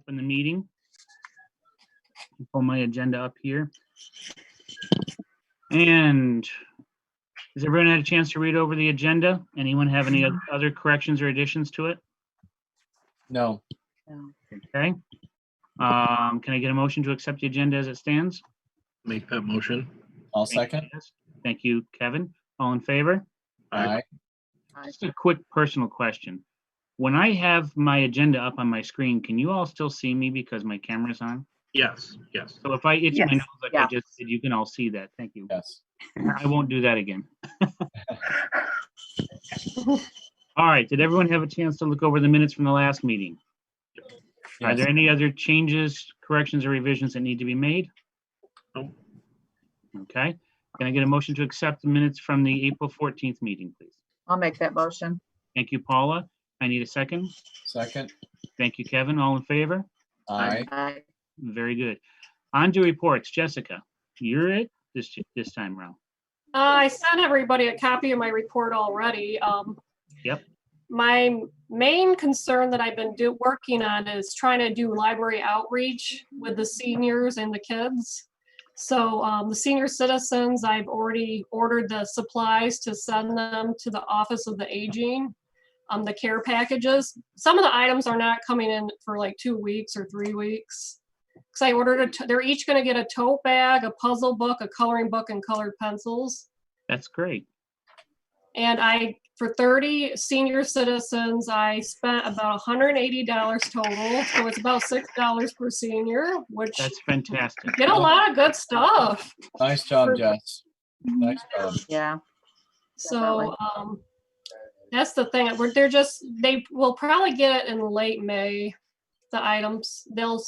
Open the meeting. Pull my agenda up here. And has everyone had a chance to read over the agenda? Anyone have any other corrections or additions to it? No. Okay. Can I get a motion to accept the agenda as it stands? Make that motion. I'll second. Thank you, Kevin. All in favor? Aye. Just a quick personal question. When I have my agenda up on my screen, can you all still see me because my camera's on? Yes, yes. So if I itch my Yes. nose like I just did, you can all see that. Thank you. Yes. I won't do that again. All right. Did everyone have a chance to look over the minutes from the last meeting? Are Yes. there any other changes, corrections, or revisions that need to be made? No. Okay. Can I get a motion to accept the minutes from the April 14th meeting, please? I'll make that motion. Thank you, Paula. I need a second. Second. Thank you, Kevin. All in favor? Aye. Aye. Very good. On to reports. Jessica, you're it this time around. I sent everybody a copy of my report already. Yep. My main concern that I've been working on is trying to do library outreach with the seniors and the kids. So the senior citizens, I've already ordered the supplies to send them to the Office of the Aging, the care packages. Some of the items are not coming in for like 2 weeks or 3 weeks. Because I ordered they're each going to get a tote bag, a puzzle book, a coloring book, and colored pencils. That's great. And for 30 senior citizens, I spent about $180 total. So it's about $6 per senior, which That's fantastic. get a lot of good stuff. Nice job, Jess. Nice job. Yeah. So that's the thing. They will probably get it in late May, the items. They'll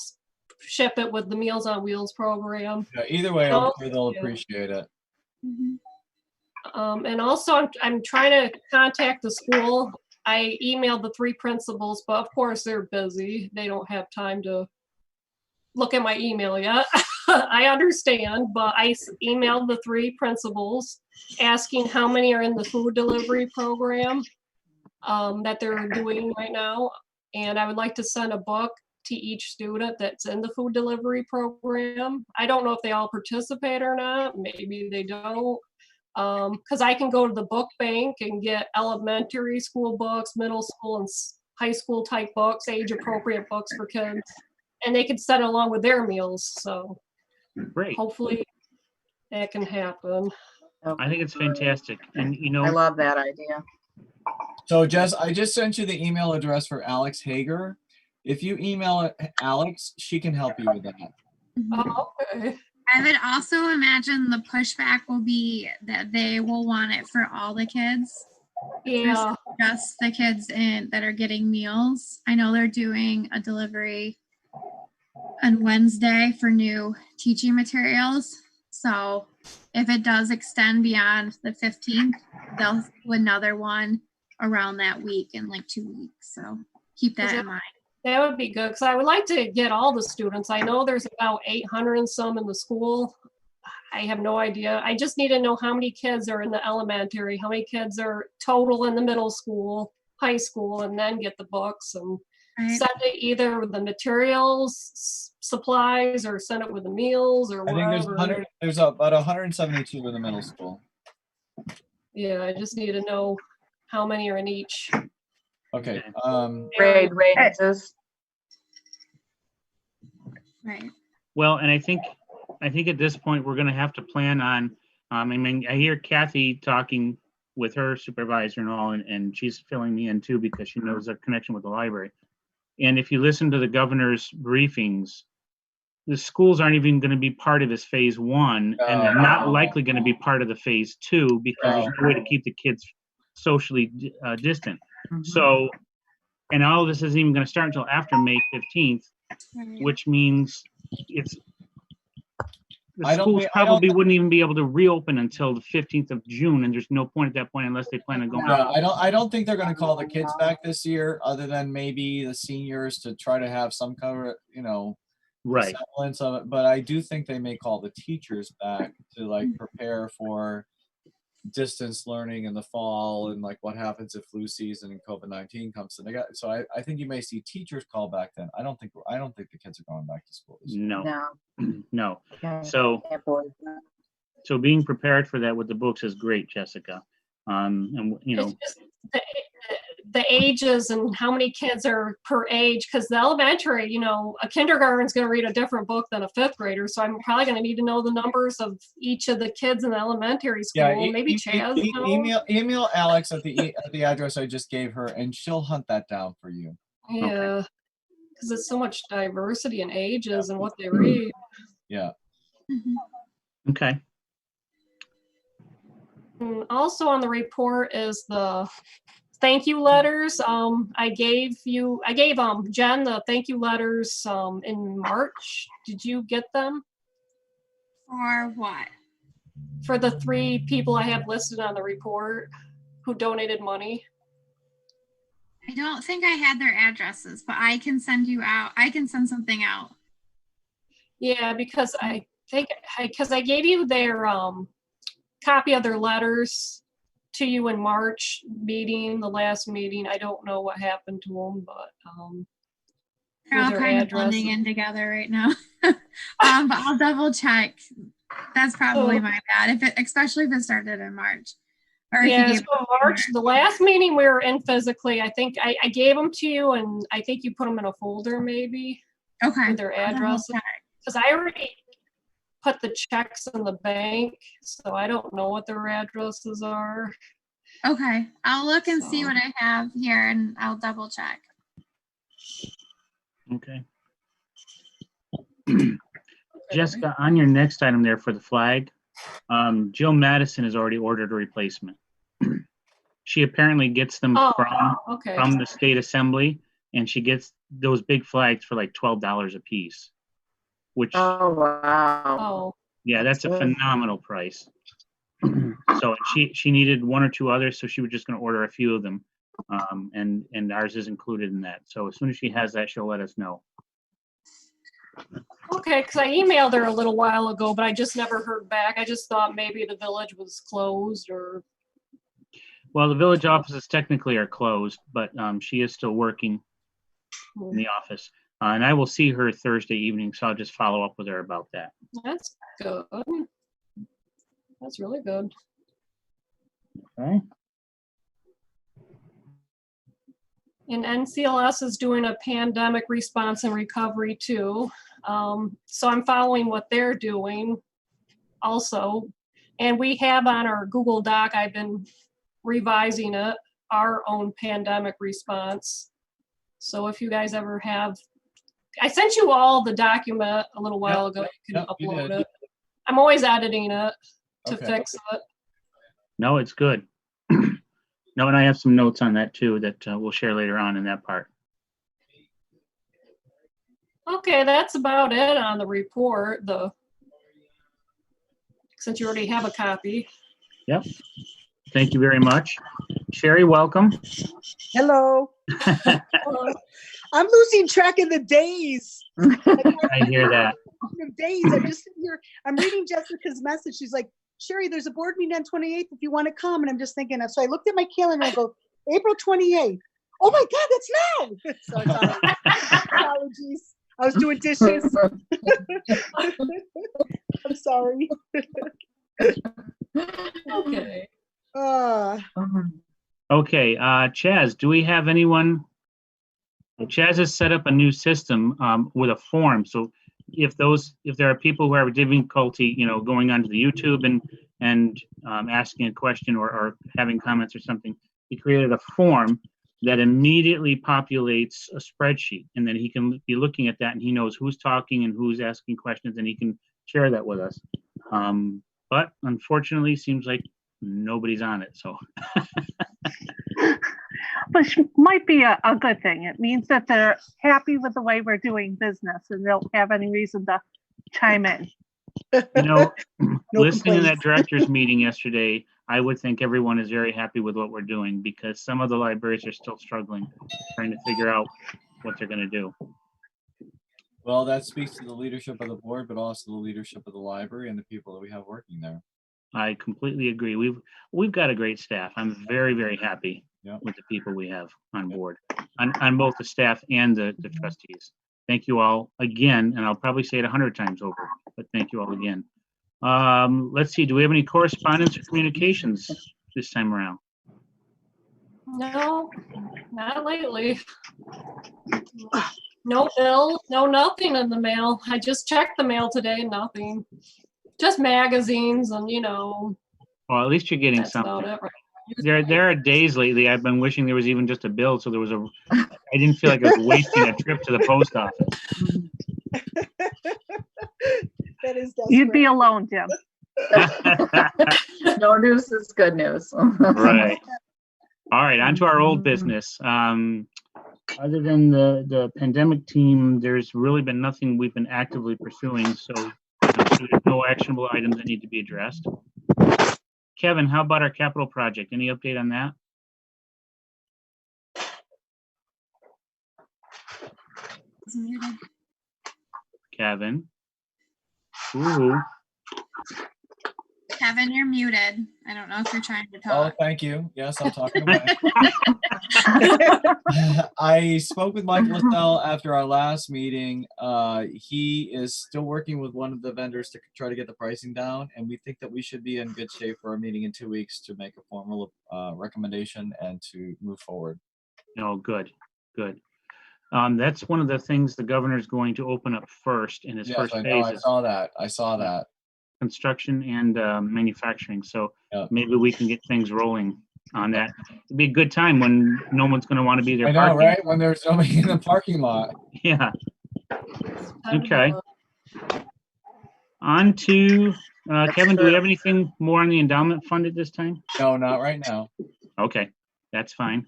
ship it with the Meals on Wheels program. Yeah, either way, I'm sure they'll appreciate it. And also, I'm trying to contact the school. I emailed the 3 principals, but of course they're busy. They don't have time to look at my email yet. I understand, but I emailed the 3 principals asking how many are in the food delivery program that they're doing right now. And I would like to send a book to each student that's in the food delivery program. I don't know if they all participate or not. Maybe they don't. Because I can go to the book bank and get elementary school books, middle school and high school type books, age appropriate books for kids, and they can send it along with their meals. So Great. hopefully that can happen. I think it's fantastic. And I love that idea. So Jess, I just sent you the email address for Alex Hager. If you email Alex, she can help you with that. Oh, okay. I would also imagine the pushback will be that they will want it for all the kids. Yeah. Just the kids that are getting meals. I know they're doing a delivery on Wednesday for new teaching materials. So if it does extend beyond the 15th, they'll do another one around that week in like 2 weeks. So keep that in mind. That would be good because I would like to get all the students. I know there's about 800 and some in the school. I have no idea. I just need to know how many kids are in the elementary, how many kids are total in the middle school, high school, and then get the books and send it either with the materials, supplies, or send it with the meals or I think there's about 172 in the middle school. Yeah, I just need to know how many are in each. Okay. Grade ranges. Right. well, and I think at this point we're going to have to plan on. I mean, I hear Kathy talking with her supervisor and all, and she's filling me in too because she knows the connection with the library. And if you listen to the governor's briefings, the schools aren't even going to be part of this phase 1, and they're not likely going to be part of the phase 2 because there's no way to keep the kids socially distant. So, and all of this isn't even going to start until after May 15th, which means the schools probably wouldn't even be able to reopen until the 15th of June, and there's no point at that point unless they plan on going. Yeah, I don't think they're going to call the kids back this year, other than maybe the seniors to try to have some cover, Right. semblance of it. But I do think they may call the teachers back to like prepare for distance learning in the fall and like what happens if flu season and COVID-19 comes. And so I think you may see teachers call back then. I don't think the kids are going back to school this year. No, No. no. Okay. So, Yeah, boys, no. so being prepared for that with the books is great, Jessica. And you know, It's just the ages and how many kids are per age, because the elementary, you know, a kindergarten's going to read a different book than a fifth grader. So I'm probably going to need to know the numbers of each of the kids in the elementary school. Yeah, Maybe Chaz knows. email Alex at the address I just gave her, and she'll hunt that down for you. Yeah, because there's so much diversity in ages and what they read. Yeah. Mhm. okay. And also on the report is the thank you letters. I gave Jen the thank you letters in March. Did you get them? For what? For the 3 people I have listed on the report who donated money. I don't think I had their addresses, but I can send something out. Yeah, because I think I gave you their copy of their letters to you in March meeting, the last meeting. I don't know what happened to them, but They're all their kind of addresses. blending in together right now. But I'll double check. That's probably my bad. Especially if it started in March. Or if you Yeah, gave so March, the last meeting we were in physically, I think I gave them to you, and I think you put them in a folder maybe okay. with their I'll double addresses. check. Because I already put the checks in the bank, so I don't know what their addresses are. Okay. I'll look and see So- what I have here and I'll double check. Okay. Jessica, on your next item there for the flag, Jill Madison has already ordered a replacement. She apparently gets them Oh, from okay. the state assembly, and she gets those big flags for like $12 a piece, which, Oh, wow. Oh, yeah, that's a good. phenomenal price. So she needed 1 or 2 others, so she was just going to order a few of them, and ours is included in that. So as soon as she has that, she'll let us know. okay, because I emailed her a little while ago, but I just never heard back. I just thought maybe the village was closed or, Well, the village offices technically are closed, but she is still working in the office. And I will see her Thursday evening, so I'll just follow up with her about that. that's good. That's really good. Okay. And NCLS is doing a pandemic response and recovery too. So I'm following what they're doing also. And we have on our Google Doc, I've been revising it, our own pandemic response. So if you guys ever have, I sent you all the document a little while ago. You can you upload did. it. I'm always editing it to Okay. fix it. No, it's good. No, and I have some notes on that too that we'll share later on in that part. Okay, that's about it on the report. Since you already have a copy. Yep. Thank you very much. Sherry, welcome. Hello. I'm losing track of the days. I hear that. The days. I'm just sitting here. I'm reading Jessica's message. She's like, Sherry, there's a board meeting on 28th if you want to come. And I'm just thinking, so I looked at my calendar and I go, April 28th. Oh my God, that's now. So sorry. Apologies. I was doing dishes. I'm sorry. Okay. Okay, Chaz, do we have anyone? Chaz has set up a new system with a form. So if there are people who have difficulty, going onto the YouTube and asking a question or having comments or something, he created a form that immediately populates a spreadsheet, and then he can be looking at that and he knows who's talking and who's asking questions, and he can share that with us. But unfortunately, seems like nobody's on it. So. Which might be a good thing. It means that they're happy with the way we're doing business and they don't have any reason to chime in. Listening to that director's meeting yesterday, I would think everyone is very happy with what we're doing because some of the libraries are still struggling, trying to figure out what they're going to do. Well, that speaks to the leadership of the board, but also the leadership of the library and the people that we have working there. I completely agree. We've got a great staff. I'm very, very happy Yeah. with the people we have on board, on both the staff and the trustees. Thank you all again, and I'll probably say it 100 times over, but thank you all again. Let's see, do we have any correspondence or communications this time around? No, not lately. No bill, no nothing in the mail. I just checked the mail today, nothing. Just magazines and, Well, at least you're getting that's about something. it. There are days lately I've been wishing there was even just a bill, so I didn't feel like I was wasting a trip to the post office. That is You'd be desperate. alone, Jim. No news is good news. Right. All right, on to our old business. Other than the pandemic team, there's really been nothing we've been actively pursuing, so there's no actionable items that need to be addressed. Kevin, how about our capital project? Any update on that? It's muted. Kevin? Ooh, Kevin, you're muted. I don't know if you're trying to Oh, talk. thank you. Yes, I'm talking away. I spoke with Mike Littell after our last meeting. He is still working with one of the vendors to try to get the pricing down, and we think that we should be in good shape for our meeting in 2 weeks to make a formal recommendation and to move forward. no, good. That's one of the things the governor's going to open up first in his Yes, first I know. phase I is saw that. construction and manufacturing. So Yeah. maybe we can get things rolling on that. It'd be a good time when no one's going to want to be there I know, parking. right? When there's nobody in the parking lot. Yeah. Okay. On to Kevin. Do we have anything more on the endowment fund at this time? No, not right now. Okay, that's fine.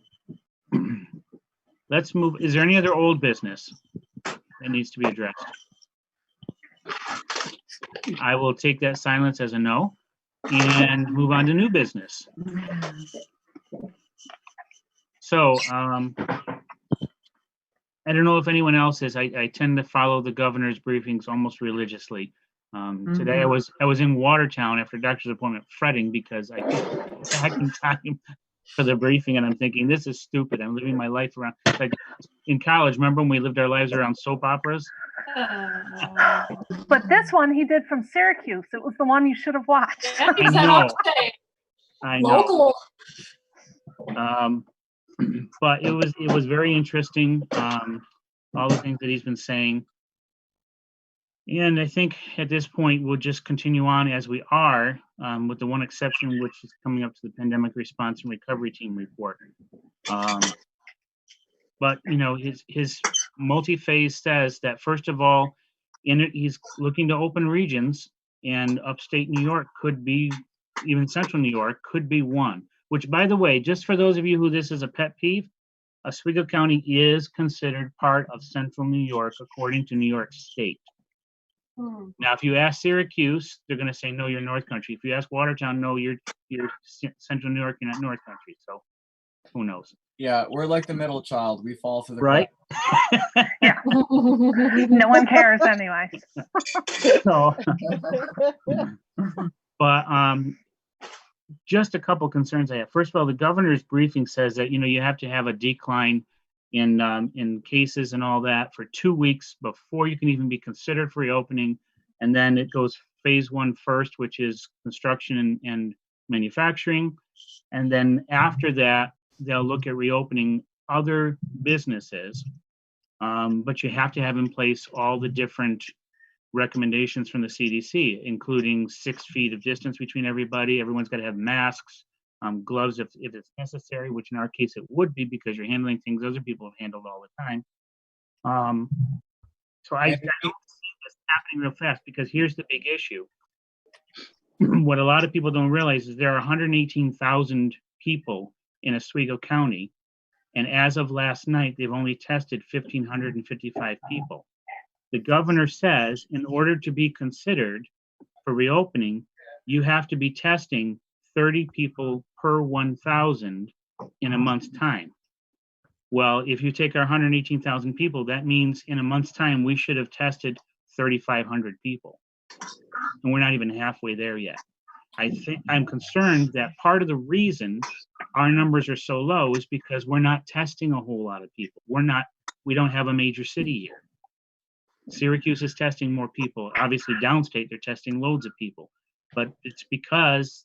Let's move. Is there any other old business that needs to be addressed? I will take that silence as a no and move on to new business. So, I don't know if anyone else is. I tend to follow the governor's briefings almost religiously. Today I was in Watertown after a doctor's appointment fretting because I was back in time for the briefing, and I'm thinking, this is stupid. I'm living my life around, like in college, remember when we lived our lives around soap operas? But this one he did from Syracuse. It was the one you should have watched. I know. I know. Local. But it was very interesting, all the things that he's been saying. And I think at this point, we'll just continue on as we are, with the one exception, which is coming up to the pandemic response and recovery team report. But, you know, his multi-phase says that, first of all, in it, he's looking to open regions, and upstate New York could be, even central New York could be one. Which, by the way, just for those of you who this is a pet peeve, Oswego County is considered part of central New York according to New York State. Now, if you ask Syracuse, they're going to say, no, you're North Country. If you ask Watertown, no, you're central New York, you're not North Country. So who knows? Yeah, we're like the middle child. We fall through the Right? Yeah. No one cares anyway. So, but just a couple concerns I have. First of all, the governor's briefing says that, you know, you have to have a decline in cases and all that for 2 weeks before you can even be considered for reopening. And then it goes phase one first, which is construction and manufacturing. And then after that, they'll look at reopening other businesses. But you have to have in place all the different recommendations from the CDC, including 6 feet of distance between everybody. Everyone's got to have masks, gloves if it's necessary, which in our case it would be because you're handling things other people have handled all the time. So I don't see this happening real fast because here's the big issue. What a lot of people don't realize is there are 118,000 people in Oswego County, and as of last night, they've only tested 1,555 people. The governor says in order to be considered for reopening, you have to be testing 30 people per 1,000 in a month's time. Well, if you take our 118,000 people, that means in a month's time, we should have tested 3,500 people. And we're not even halfway there yet. I'm concerned that part of the reason our numbers are so low is because we're not testing a whole lot of people. We don't have a major city here. Syracuse is testing more people. Obviously, downstate, they're testing loads of people. But it's because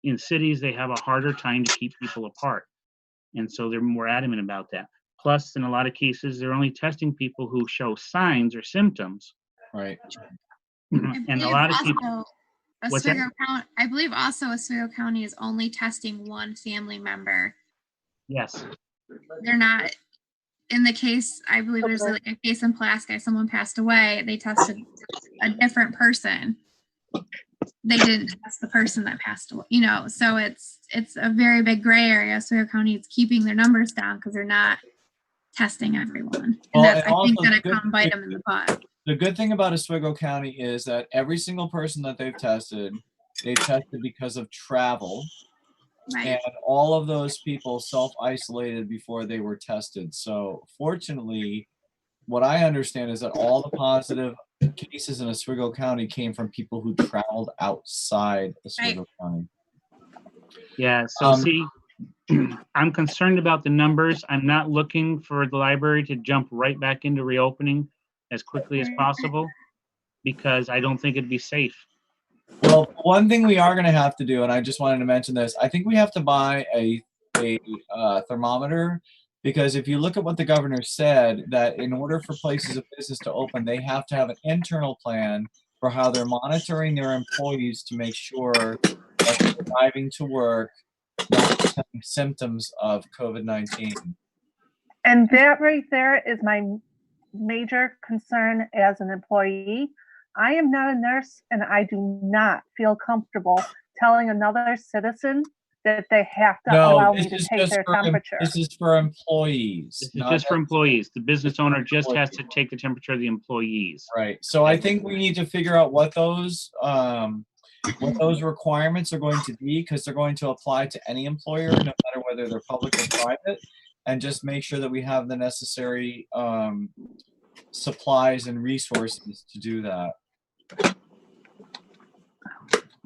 in cities, they have a harder time to keep people apart. And so they're more adamant about that. Plus, in a lot of cases, they're only testing people who show signs or symptoms. Right. And a lot of people. What's that? I believe also Oswego County is only testing one family member. Yes. They're not, in the case, I believe there's a case in Pulaski, someone passed away, they tested a different person. They didn't test the person that passed away, so it's a very big gray area. Oswego County is keeping their numbers down because they're not testing everyone. And Well, I think that it come bite them in the butt. The good thing about Oswego County is that every single person that they've tested because of travel. Right. And all of those people self-isolated before they were tested. So fortunately, what I understand is that all the positive cases in Oswego County came from people who traveled outside Oswego County. Yeah, so see, I'm concerned about the numbers. I'm not looking for the library to jump right back into reopening as quickly as possible because I don't think it'd be safe. Well, one thing we are going to have to do, and I just wanted to mention this, I think we have to buy a thermometer, because if you look at what the governor said, that in order for places of business to open, they have to have an internal plan for how they're monitoring their employees to make sure that they're driving to work not having symptoms of COVID-19. And that right there is my major concern as an employee. I am not a nurse, and I do not feel comfortable telling another citizen that they have to allow me to take their temperature. This is for employees. This is just for employees. The business owner just has to take the temperature of the employees. Right. So I think we need to figure out what those requirements are going to be, because they're going to apply to any employer, no matter whether they're public or private, and just make sure that we have the necessary supplies and resources to do that.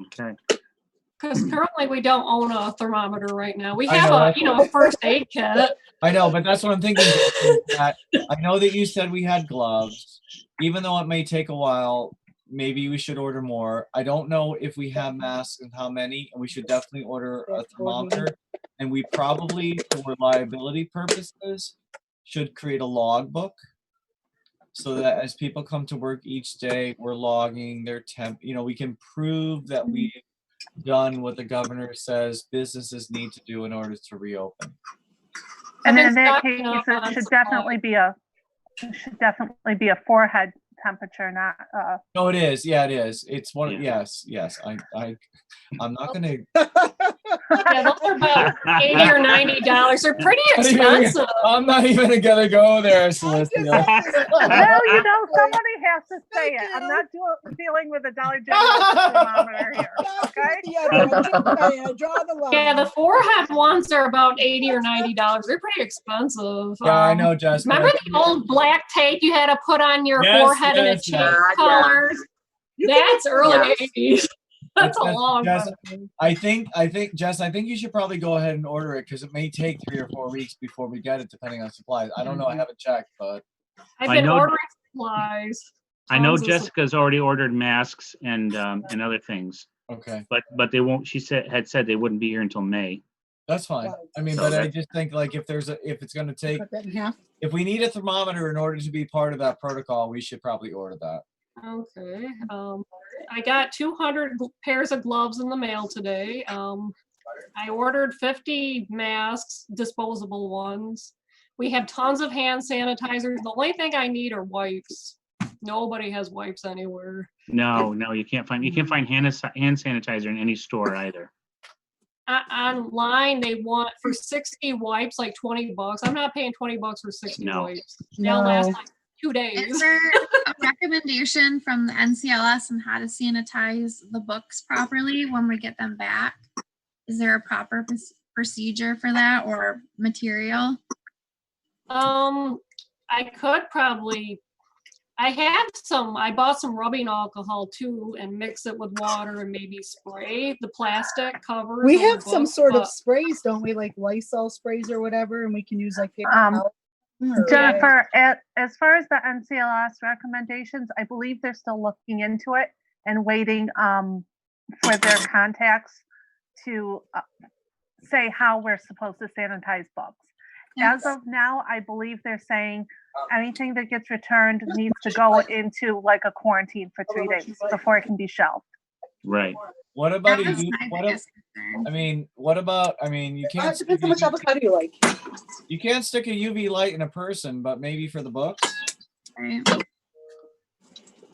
Okay. Because currently we don't own a thermometer right now. We have a first aid kit. I know, but that's what I'm thinking. That I know that you said we had gloves, even though it may take a while. Maybe we should order more. I don't know if we have masks and how many, and we should definitely order a thermometer. And we probably, for reliability purposes, should create a logbook so that as people come to work each day, we're logging their temp. We can prove that we've done what the governor says businesses need to do in order to reopen. And in that case, it should definitely be a forehead temperature, not No, it is. Yeah, it is. It's one. Yes. I'm not gonna. Yeah, those are about $80 or $90. They're pretty expensive. I'm not even gonna go there, Celestia. Well, somebody has to say it. I'm not dealing with a Dollar General thermometer here. Okay. I draw the line. Yeah, the forehead ones are about $80 or $90. They're pretty expensive. Yeah, I know, Jess. Remember the old black tape you had to put on your forehead and it changed colors? That's early 80s. That's a long time. I think, Jess, I think you should probably go ahead and order it, because it may take 3 or 4 weeks before we get it, depending on supplies. I don't know. I haven't checked, but I've been ordering supplies. I know Jessica's already ordered masks and other things. Okay. But they won't. She had said they wouldn't be here until May. That's fine. I mean, but I just think, like, if it's going to take, if we need a thermometer in order to be part of that protocol, we should probably order that. Okay. I got 200 pairs of gloves in the mail today. I ordered 50 masks, disposable ones. We have tons of hand sanitizers. The only thing I need are wipes. Nobody has wipes anywhere. No, you can't find hand sanitizer in any store either. Online, they want for 60 wipes like $20. I'm not paying $20 for 60 wipes. They'll No. last like 2 days. Is there a recommendation from the NCLS on how to sanitize the books properly when we get them back? Is there a proper procedure for that or material? I could probably, I have some, I bought some rubbing alcohol too and mix it with water and maybe spray the plastic cover. We have some sort of sprays, don't we? Like Lysol sprays or whatever, and we can use like paper towels. Or- Jennifer, as far as the NCLS recommendations, I believe they're still looking into it and waiting for their contacts to say how we're supposed to sanitize books. As of now, I believe they're saying anything that gets returned needs to go into like a quarantine for 3 days before it can be shelved. Right. What about That a was U? my What biggest if, concern. I mean, what about? I mean, you can't. Depends how much avocado you like. You can't stick a UV light in a person, but maybe for the books. Right.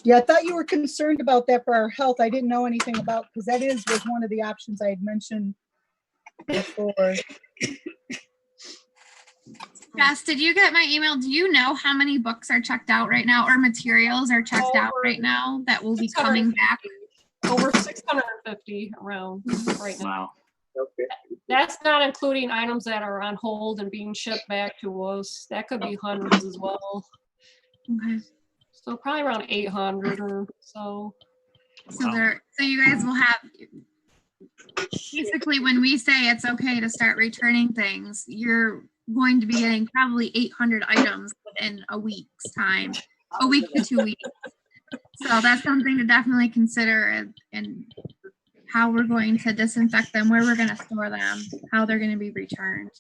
Yeah, I thought you were concerned about that for our health. I didn't know anything about, because that was one of the options I had mentioned before. Jess, did you get my email? Do you know how many books are checked out right now or materials are checked out right now that will be coming back? Over 650 around right now. Wow. Okay. That's not including items that are on hold and being shipped back to us. That could be hundreds as well. Okay. So probably around 800 or so. So so you guys will have, basically when we say it's okay to start returning things, you're going to be getting probably 800 items within a week's time, a week to 2 weeks. So that's something to definitely consider and how we're going to disinfect them, where we're going to store them, how they're going to be returned.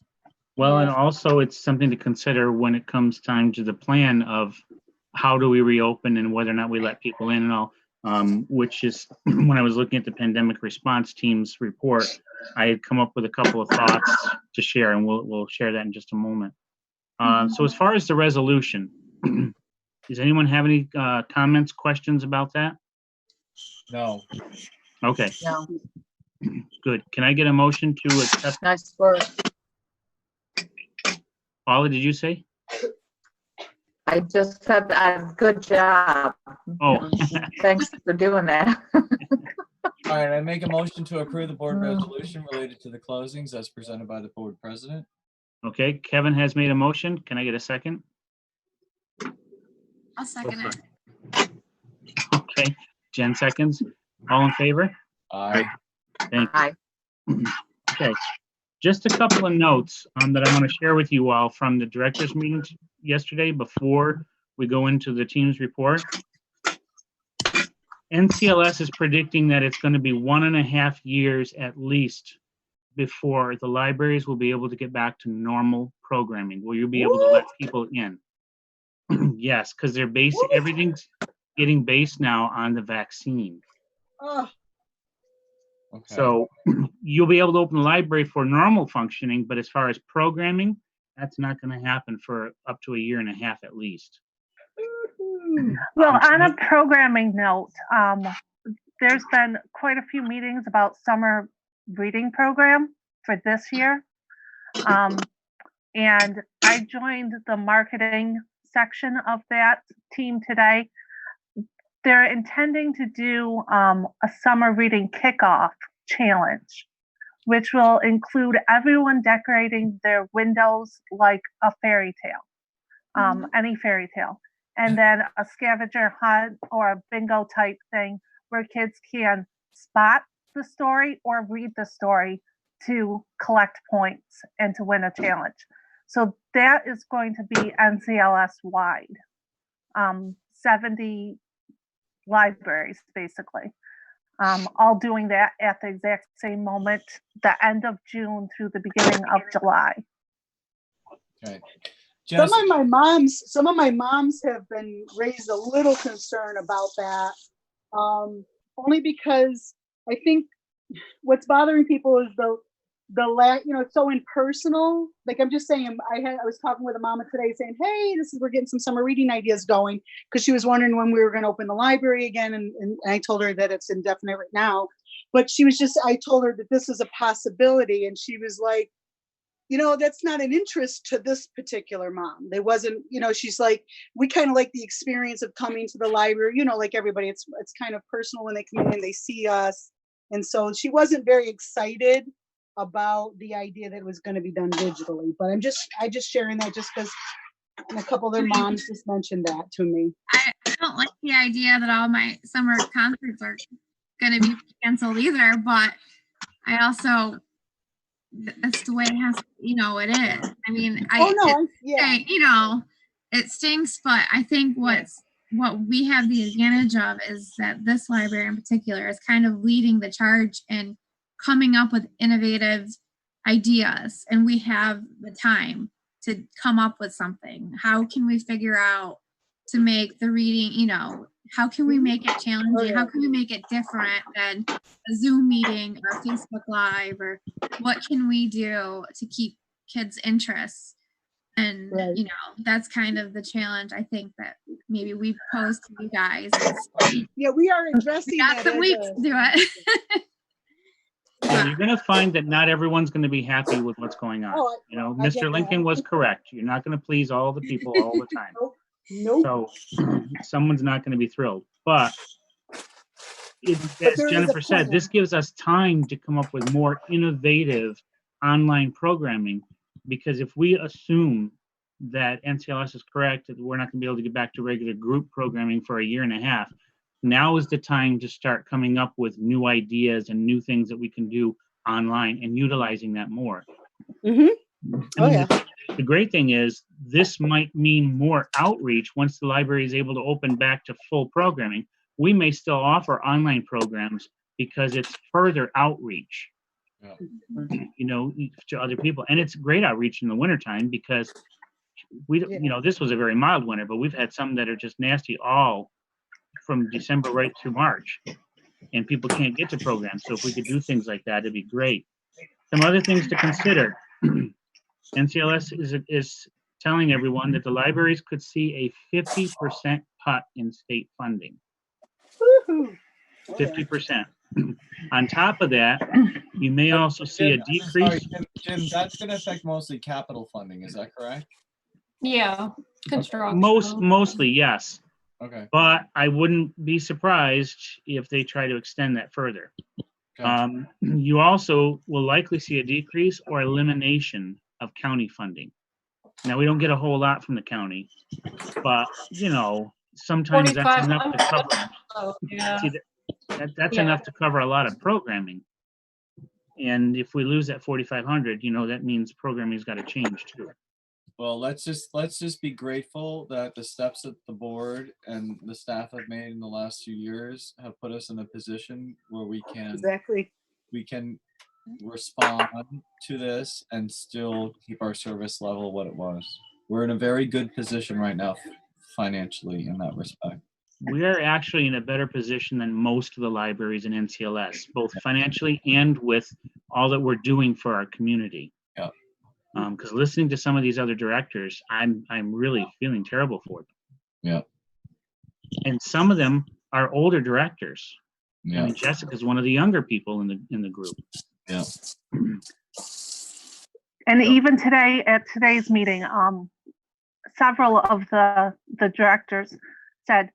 Well, and also it's something to consider when it comes time to the plan of how do we reopen and whether or not we let people in and all, which is when I was looking at the pandemic response team's report, I had come up with a couple of thoughts to share, and we'll share that in just a moment. So as far as the resolution, does anyone have any comments, questions about that? No. Okay, No, good. Can I get a motion to accept? nice work. Paula, did you say? I just said good job. Oh, Thanks for doing that. All right, I make a motion to approve the board resolution related to the closings as presented by the board president. okay. Kevin has made a motion. Can I get a second? I'll second it. Okay, Jen seconds. All in favor? Aye. Thank Hi. you. Okay, just a couple of notes that I want to share with you all from the directors meeting yesterday before we go into the team's report. NCLS is predicting that it's going to be 1.5 years at least before the libraries will be able to get back to normal programming, where you'll be able to let people in. Yes, because they're basing, everything's getting based now on the vaccine. Oh, Okay. So you'll be able to open the library for normal functioning, but as far as programming, that's not going to happen for up to 1.5 years at least. Well, on a programming note, there's been quite a few meetings about summer reading program for this year. And I joined the marketing section of that team today. They're intending to do a summer reading kickoff challenge, which will include everyone decorating their windows like a fairy tale, any fairy tale. And then a scavenger hunt or a bingo type thing where kids can spot the story or read the story to collect points and to win a challenge. So that is going to be NCLS wide, 70 libraries basically, all doing that at the exact same moment, the end of June through the beginning of July. Okay. some Jess, of my moms have been raised a little concern about that. Only because I think what's bothering people is the lack, it's so impersonal. Like I'm just saying, I was talking with a mama today saying, hey, we're getting some summer reading ideas going, because she was wondering when we were going to open the library again. And I told her that it's indefinite right now. But I told her that this is a possibility. And she was like, that's not an interest to this particular mom. There wasn't, she's like, we kind of like the experience of coming to the library, like everybody, it's kind of personal when they come in and they see us. And so she wasn't very excited about the idea that it was going to be done digitally. But I just sharing that just because a couple of their moms just mentioned that to me. I don't like the idea that all my summer concerts are going to be canceled either, but I also, that's the way it has, it is. I mean, Oh, no, yeah. it stinks, but I think what we have the advantage of is that this library in particular is kind of leading the charge and coming up with innovative ideas, and we have the time to come up with something. How can we figure out to make the reading, how can we make it challenging? How can we make it different than a Zoom meeting or a Facebook Live, or what can we do to keep kids' interests? And, Right. that's kind of the challenge I think that maybe we pose to you guys. Yeah, we are addressing We got that. some as weeks a- to do it. Well, you're going to find that not everyone's going to be happy with what's going on. Oh, I get Mr. that. Lincoln was correct. You're not going to please all the people all the time. Nope. So someone's not going to be thrilled. But as there is a Jennifer said, plan. this gives us time to come up with more innovative online programming, because if we assume that NCLS is correct, that we're not going to be able to get back to regular group programming for a year and a half, now is the time to start coming up with new ideas and new things that we can do online and utilizing that more. Mhm. Oh, yeah. The great thing is this might mean more outreach once the library is able to open back to full programming. We may still offer online programs because it's further outreach, to other people. And it's great outreach in the wintertime because this was a very mild winter, but we've had some that are just nasty all from December right through March, and people can't get to programs. So if we could do things like that, it'd be great. Some other things to consider. NCLS is telling everyone that the libraries could see a 50% cut in state funding. Woohoo. 50%. On top of that, you may also see a decrease. Sorry, Jim, that's going to affect mostly capital funding. Is that correct? Yeah, construction. Mostly, yes. Okay. But I wouldn't be surprised if they try to extend that further. Gotcha. You also will likely see a decrease or elimination of county funding. Now, we don't get a whole lot from the county, but sometimes that's enough to cover. Oh, yeah. See, that's enough to cover a lot of programming. And if we lose that 4,500, that means programming's got to change too. Well, let's just be grateful that the steps that the board and the staff have made in the last few years have put us in a position where we can respond to this and still keep our service level what it was. We're in a very good position right now financially in that respect. We are actually in a better position than most of the libraries in NCLS, both financially and with all that we're doing for our community. Yeah. Because listening to some of these other directors, I'm really feeling terrible for them. Yeah. And some of them are older directors. Yeah. I mean, Jessica's one of the younger people in the group. Yeah. And even today, at today's meeting, several of the directors said,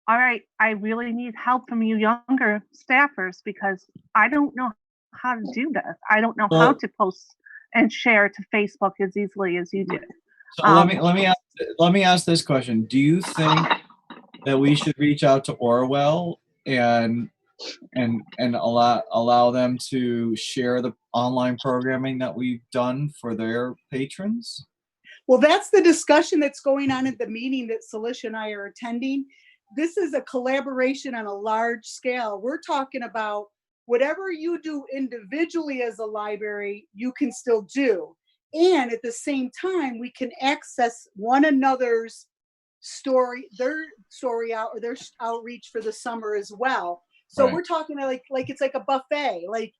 all right, I really need help from you younger staffers because I don't know how to do this. I don't know how to post and share to Facebook as easily as you do. So let me ask this question. Do you think that we should reach out to Orwell and allow them to share the online programming that we've done for their patrons? Well, that's the discussion that's going on at the meeting that Celicia and I are attending. This is a collaboration on a large scale. We're talking about whatever you do individually as a library, you can still do. And at the same time, we can access one another's story, their story out or their outreach for the summer as well. So We're talking like it's like a buffet. Like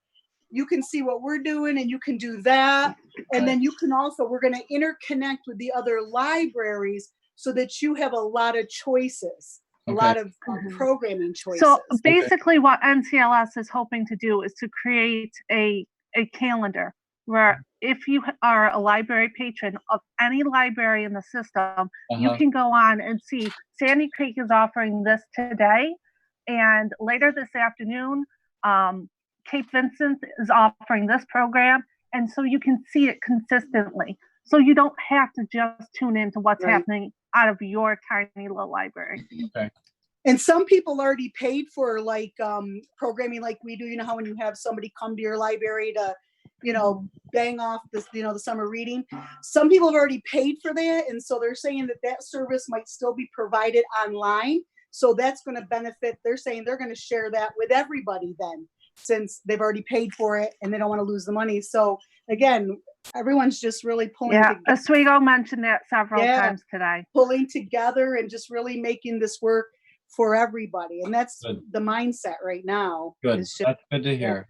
you can see what we're doing and you can do that. And then you can also, we're going to interconnect with the other libraries so that you have a lot of choices. A lot of programming choices. So basically what NCLS is hoping to do is to create a calendar where if you are a library patron of any library in the system, you can go on and see Sandy Creek is offering this today. And later this afternoon, Cape Vincent is offering this program. And so you can see it consistently. So you don't have to just tune into what's happening out of your tiny little library. Okay. And some people already paid for like programming like we do. You know how when you have somebody come to your library to, you know, bang off this, you know, the summer reading. Some people have already paid for that. And so they're saying that that service might still be provided online. So that's going to benefit. They're saying they're going to share that with everybody then, since they've already paid for it and they don't want to lose the money. So again, everyone's just really pulling Yeah, together. Oswego mentioned that several Yeah. times today. Pulling together and just really making this work for everybody. And that's Good. the mindset right now. Good. It's just, That's good to hear.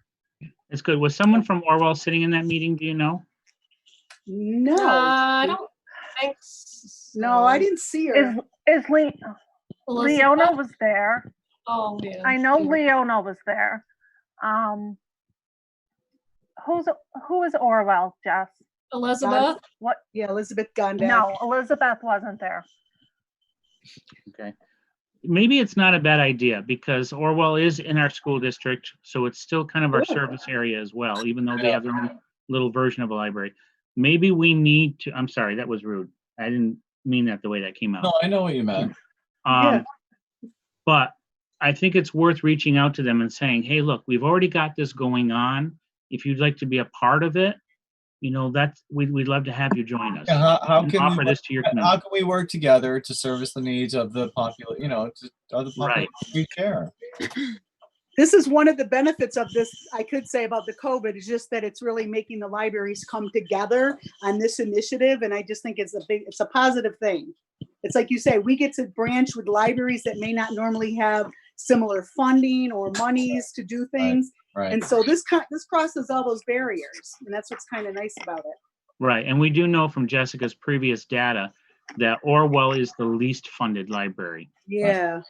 It's good. Was someone from Orwell sitting in that meeting? Do you know? no, I don't think so. no, I didn't see her. Is Elizabeth? Leona was there. Oh, yeah. I know Yeah. Leona was there. Who is Orwell, Jess? Elizabeth? What? Yeah, Elizabeth Gondak. No, Elizabeth wasn't there. Okay. Maybe it's not a bad idea because Orwell is in our school district, so it's still kind of our Sure. service area as well, even though they have their own little version of a library. Maybe we need to, I'm sorry, that was rude. I didn't mean that the way that came out. No, I know what you meant. Yeah. But I think it's worth reaching out to them and saying, hey, look, we've already got this going on. If you'd like to be a part of it, you know, that's we'd love to have you join us. Yeah, how and can offer we, this to your how community. can we work together to service the needs of the popular, you know, of the population we care? This is one of the benefits of this, I could say, about the COVID, is just that it's really making the libraries come together on this initiative. And I just think it's a positive thing. It's like you say, we get to branch with libraries that may not normally have similar funding or monies to do things. Right. And so this crosses all those barriers. And that's what's kind of nice about it. Right. And we do know from Jessica's previous data that Orwell is the least funded library. Yeah.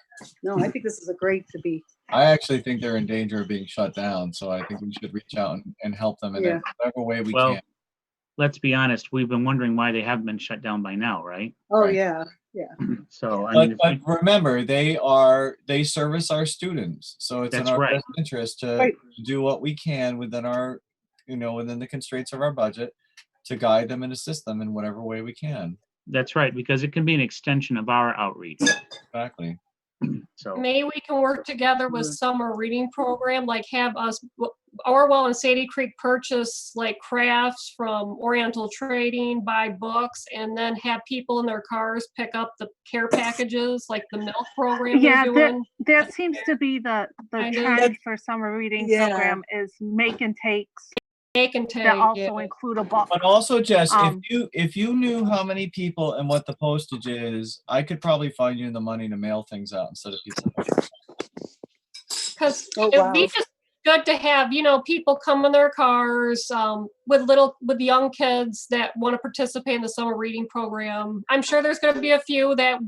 No, I think this is a great to be. I actually think they're in danger of being shut down, so I think we should reach out and help them in Yeah. whatever way we Well, can. let's be honest, we've been wondering why they haven't been shut down by now, right? Oh, Right. yeah. So, I mean, But remember, they service our students, so it's in That's our right. best interest to Right. do what we can within our, within the constraints of our budget, to guide them and assist them in whatever way we can. that's right, because it can be an extension of our outreach. Exactly. So, Maybe we can work together with summer reading program, like have us, Orwell and Sadie Creek purchase like crafts from Oriental Trading, buy books, and then have people in their cars pick up the care packages, like the milk program Yeah, they're doing. that seems to be the Kind of. trend for summer reading Yeah. program is make and takes They can take, that also yeah. include a book. But also, Jess, Um, if you knew how many people and what the postage is, I could probably find you the money to mail things out instead of people. Because Oh, it would wow. be just good to have, people come in their cars with young kids that want to participate in the summer reading program. I'm sure there's going to be a few that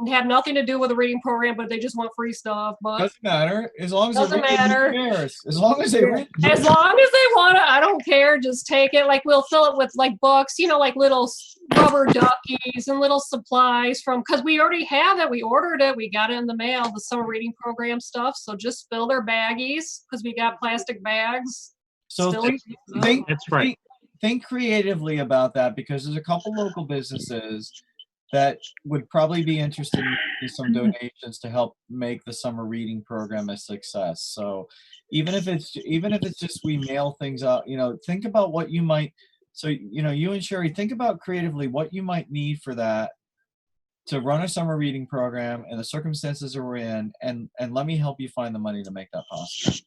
have nothing to do with the reading program, but they just want free stuff. But Doesn't matter as long as Doesn't they read it, matter. who cares? As long as they Yeah. read. as long as they want to, I don't care. Just take it. Like we'll fill it with like books, like little rubber duckies and little supplies because we already have it. We ordered it. We got it in the mail, the summer reading program stuff. So just fill their baggies because we got plastic bags. So Still think, use them. think, that's right. think creatively about that, because there's a couple local businesses that would probably be interested in some donations to help make the summer reading program a success. So even if it's just we mail things out, think about what you might. So you and Sherry, think about creatively what you might need for that to run a summer reading program and the circumstances that we're in, and let me help you find the money to make that possible.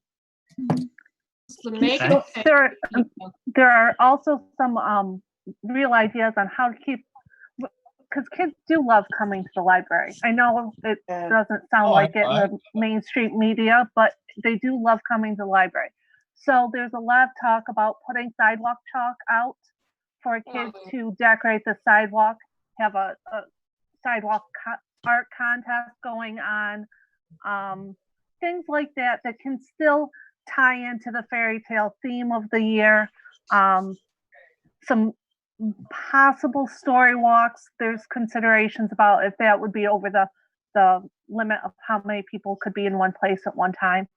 The make Okay. it There are also some real ideas on how to keep, because kids do love coming to the library. I know it Yeah. doesn't sound Oh, like it in I- the mainstream media, but they do love coming to the library. So there's a lot of talk about putting sidewalk chalk out for kids to decorate the sidewalk, have a sidewalk art contest going on, things like that that can still tie into the fairy tale theme of the year. Some possible story walks. There's considerations about if that would be over the limit of how many people could be in one place at one time.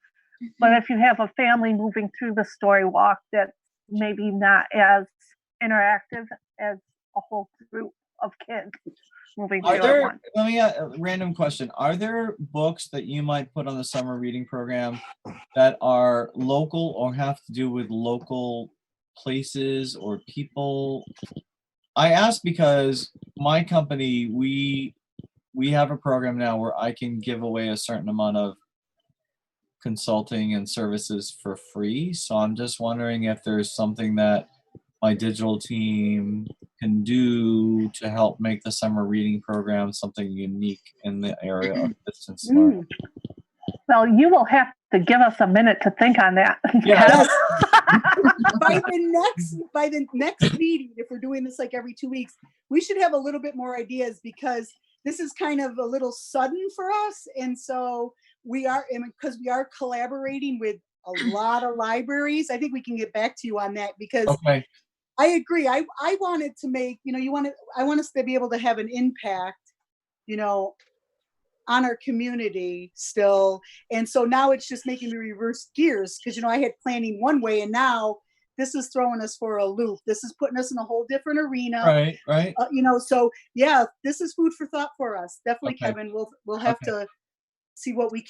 But if you have a family moving through the story walk, that's maybe not as interactive as a whole group of kids. moving Are to there, one. let me, a random question. Are there books that you might put on the summer reading program that are local or have to do with local places or people? I ask because my company, we have a program now where I can give away a certain amount of consulting and services for free. So I'm just wondering if there's something that my digital team can do to help make the summer reading program something unique in the area of distance learning. Well, you will have to give us a minute to think on that. Yeah. By the next meeting, if we're doing this like every 2 weeks, we should have a little bit more ideas, because this is kind of a little sudden for us. And so because we are collaborating with a lot of libraries, I think we can get back to you on that, because Okay. I agree. I wanted to make, I want us to be able to have an impact, on our community still. And so now it's just making me reverse gears, because, I had planning one way, and now this is throwing us for a loop. This is putting us in a whole different arena. Right. So yeah, this is food for thought for us. Definitely, Okay. Kevin. We'll have to see what we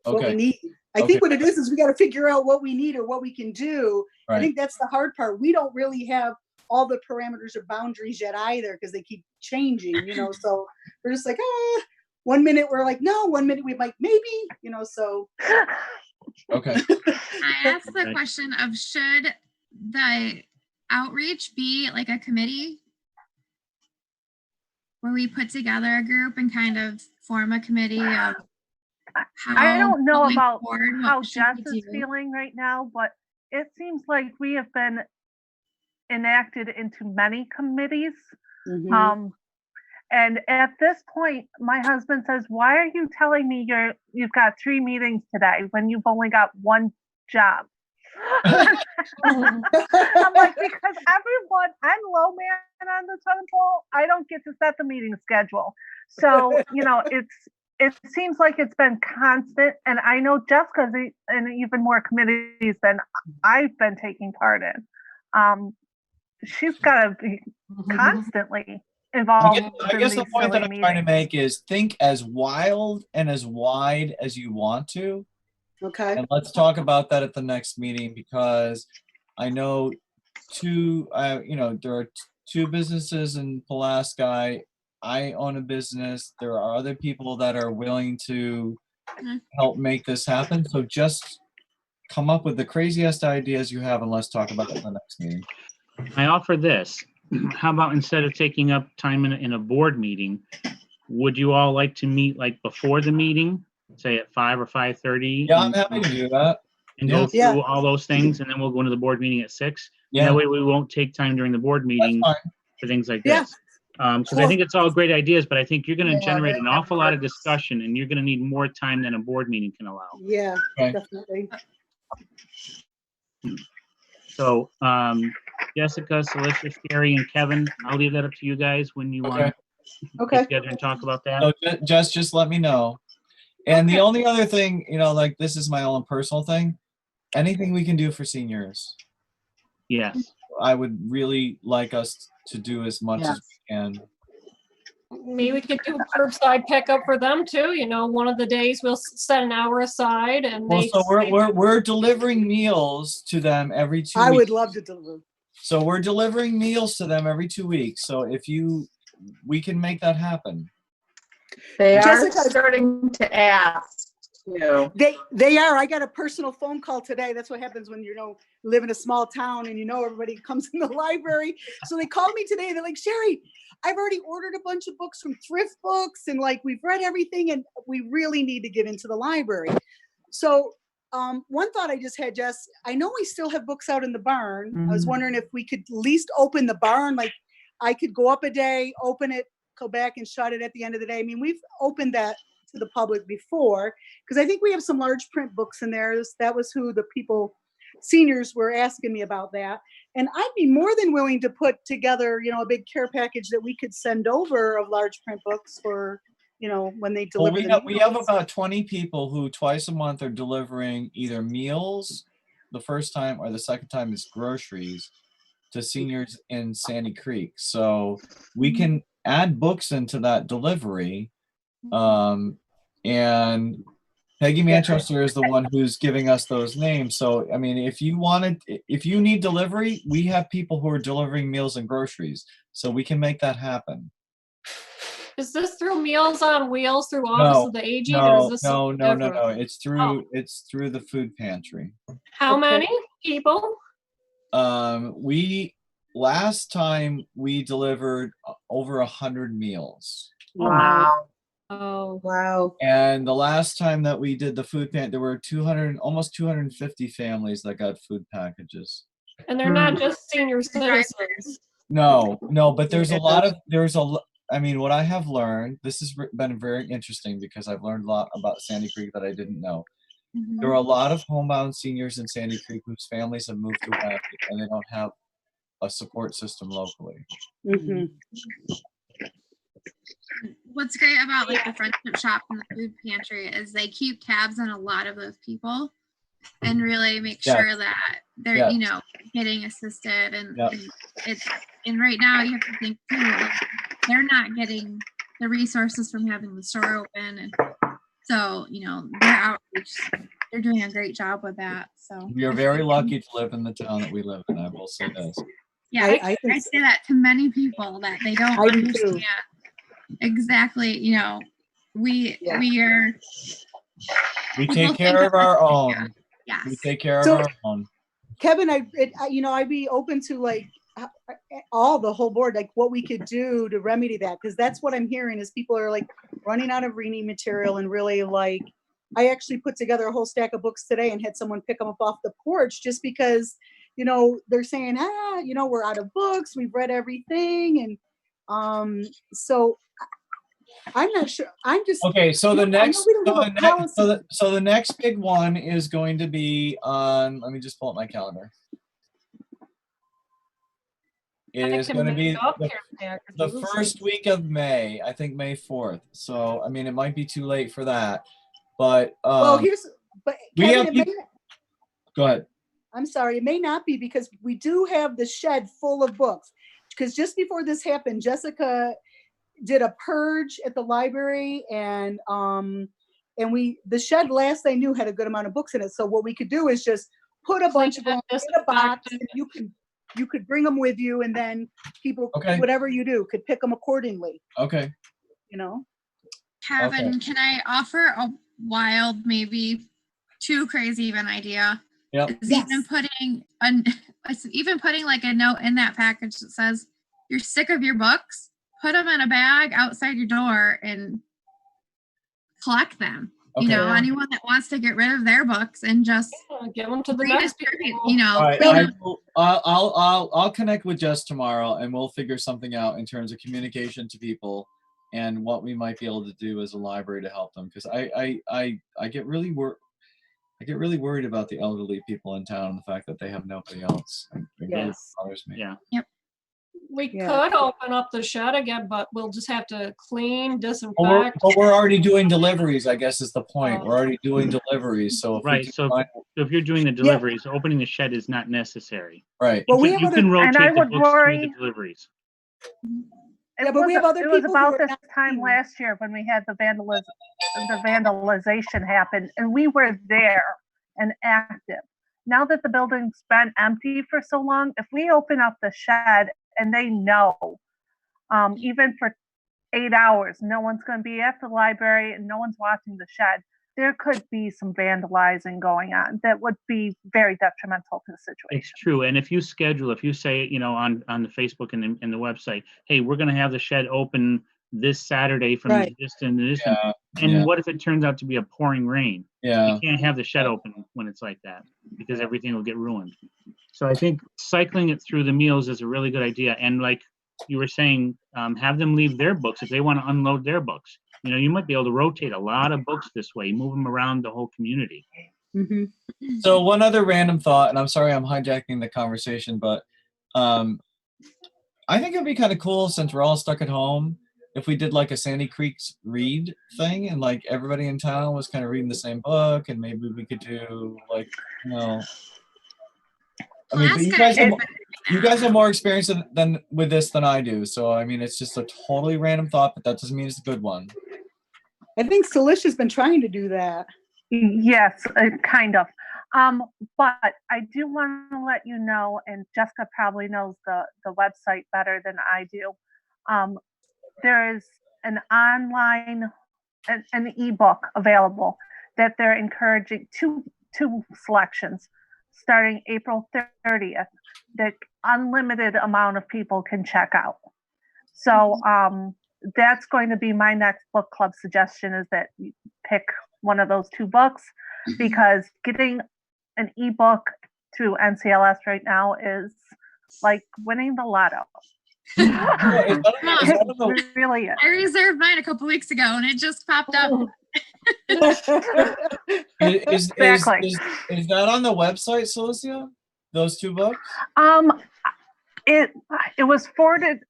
Okay. need. I think what it is we got to figure out what we need or what we can do. Right. I think that's the hard part. We don't really have all the parameters or boundaries yet either, because they keep changing, so we're just like, 1 minute we're like, no, 1 minute we're like, maybe, so. Okay. I asked the question of, should the outreach be like a committee where we put together a group and kind of form a committee of how I don't know going about forward, how what should Jess we is do? feeling right now, but it seems like we have been enacted into many committees. Mhm. And at this point, my husband says, "Why are you telling me you've got 3 meetings today when you've only got 1 job?" I'm like, because I'm low man on the totem pole. I don't get to set the meeting schedule. So, it seems like it's been constant. And I know Jessica's in even more committees than I've been taking part in. She's got to be constantly involved. I guess the point that I'm trying to make is think as wild and as wide as you want to. Okay. And let's talk about that at the next meeting, because I know there are 2 businesses in Pulaski. I own a business. There are other people that are willing to help make this happen. So just come up with the craziest ideas you have, and let's talk about it at the next meeting. I offer this. How about, instead of taking up time in a board meeting, would you all like to meet like before the meeting, say at 5 or 5:30? Yeah, I'm happy to do that. And go through all those things, and then we'll go into the board meeting at 6. Yeah. And that way we won't take time during the board meeting for things like this. Because I think it's all great ideas, but I think you're going to generate an awful lot of discussion, and you're going to need more time than a board meeting can allow. Yeah, definitely. So, Jessica, Celeste, Sherry, and Kevin, I'll leave that up to you guys when you want to get together and talk about that. So just let me know. And the only other thing, like, this is my own personal thing. Anything we can do for seniors. Yes. I would really like us to do as much as we can. Maybe we could do curbside pickup for them too. One of the days we'll set an hour aside, and So we're delivering meals to them every 2 weeks. I would love to deliver. So we're delivering meals to them every 2 weeks. So we can make that happen. They are Jessica, starting to ask too. They are. I got a personal phone call today. That's what happens when you live in a small town and everybody comes in the library. So they called me today. They're like, "Sherry, I've already ordered a bunch of books from Thrift Books, and we've read everything, and we really need to get into the library." So one thought I just had, Jess, I know we still have books out in the barn. I was wondering if we could at least open the barn. Like, I could go up a day, open it, go back and shut it at the end of the day. I mean, we've opened that to the public before, because I think we have some large print books in there. That was who the seniors were asking me about that. And I'd be more than willing to put together, a big care package that we could send over of large print books for, when they deliver them. We have about 20 people who twice a month are delivering either meals the first time, or the second time is groceries to seniors in Sandy Creek. So we can add books into that delivery. And Peggy Manchester is the one who's giving us those names. So, I mean, if you need delivery, we have people who are delivering meals and groceries, so we can make that happen. Is this through Meals on Wheels through Office of the Aging? Or is No, this no, something no, no, different? no. It's through the food pantry. How Okay. many people? Last time we delivered over 100 meals. Wow. Oh, Wow. And the last time that we did the food pantry, there were almost 250 families that got food packages. and they're not just senior citizens. No, but I mean, what I have learned, this has been very interesting because I've learned a lot about Sandy Creek that I didn't know. Mhm. There are a lot of homebound seniors in Sandy Creek whose families have moved away and they don't have a support system locally. Hmm. What's great about like the friendship shop and the food pantry is they keep tabs on a lot of those people and really make Yeah. sure that they're Yeah. you know getting assisted and, Yeah. and right now you have to think too like, they're not getting the resources from having the store open, and so you know their outreach, they're doing a great job with that. So We are very lucky to live in the town that we live in, I will say this. yeah, I I say that to many people that they don't I do too. understand exactly. You know, we Yeah. we are We People take care think of our own. We yes. take care of So- our own. Kevin, I'd be open to like the whole board, like what we could do to remedy that, because that's what I'm hearing is people are like running out of reading material and really like. I actually put together a whole stack of books today and had someone pick them up off the porch just because, they're saying, we're out of books, we've read everything, and so I'm not sure. I'm just Okay, so the I know next, we don't have a policy. so the next big one is going to be on. Let me just pull up my calendar. It I is can going to make be up the, care the packages. first week of May. I think May 4th. So I mean, it might be too late for that, but But we Kevin, have it may people- go ahead. I'm sorry, it may not be because we do have the shed full of books. Because just before this happened, Jessica did a purge at the library, and the shed last I knew had a good amount of books in it. So what we could do is just put a bunch of them in a box, and you could bring them with you, and then people, Okay. whatever you do, could pick them accordingly. Okay. Kevin, can I offer a wild, maybe too crazy even idea? Yep. Is Yes. even putting like a note in that package that says you're sick of your books, put them in a bag outside your door and collect them. Okay. Anyone that wants to get rid of their books and just Give them to the next redistribute, people. All right, Well- I'll connect with Jess tomorrow, and we'll figure something out in terms of communication to people and what we might be able to do as a library to help them. Because I get really worried about the elderly people in town and the fact that they have nobody else. It really Yes. bothers me. Yeah. We Yeah. could open up the shed again, but we'll just have to clean, But disinfect. we're already doing deliveries, I guess is the point. We're already doing deliveries. So if we Right, can so find- if you're doing the deliveries, opening the shed is not necessary. right. Well, we You have can- other, you can rotate And I the would books through worry- the deliveries. Yeah, but we have other It was people who about are this not time reading. last year when we had the vandalization happen, and we were there and active. Now that the building's been empty for so long, if we open up the shed and they know, even for 8 hours, no one's going to be at the library and no one's watching the shed, there could be some vandalizing going on that would be very detrimental to the situation. It's true. And if you say, on the Facebook and the website, hey, we're going to have the shed open this Saturday from Right. this and this. Yeah. And yeah. what if it turns out to be a pouring rain? Yeah. You can't have the shed open when it's like that because everything will get ruined. So I think cycling it through the meals is a really good idea. And like you were saying, have them leave their books if they want to unload their books. You might be able to rotate a lot of books this way, move them around the whole community. Mm-hmm. So one other random thought, and I'm sorry I'm hijacking the conversation, but I think it'd be kind of cool since we're all stuck at home if we did like a Sandy Creek's read thing and like everybody in town was kind of reading the same book, and maybe we could do like, I mean, Well, but that's good. you guys have more experience than with this than I do. So I mean, it's just a totally random thought, but that doesn't mean it's a good one. I think Celicia's been trying to do that. Yes, kind of. But I do want to let you know, and Jessica probably knows the website better than I do. There is an online, an ebook available that they're encouraging two selections starting April 30th that unlimited amount of people can check out. So that's going to be my next book club suggestion, is that you pick one of those two books, because getting an ebook through NCLS right now is like winning the lotto. It really is. I reserved mine a couple weeks ago and it just popped up. Is Exactly. that on the website, Celicia? Those two books? It was forwarded.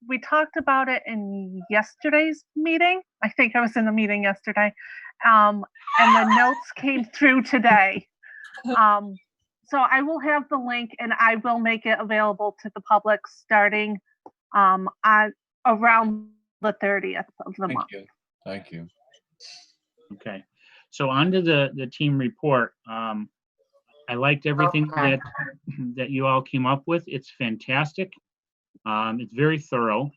We talked about it in yesterday's meeting. I think I was in the meeting yesterday. And the notes came through today. So I will have the link, and I will make it available to the public starting on around the 30th of the month. Thank you. Okay, so on to the team report. I liked everything Okay. that you all came up with. It's fantastic. It's very thorough.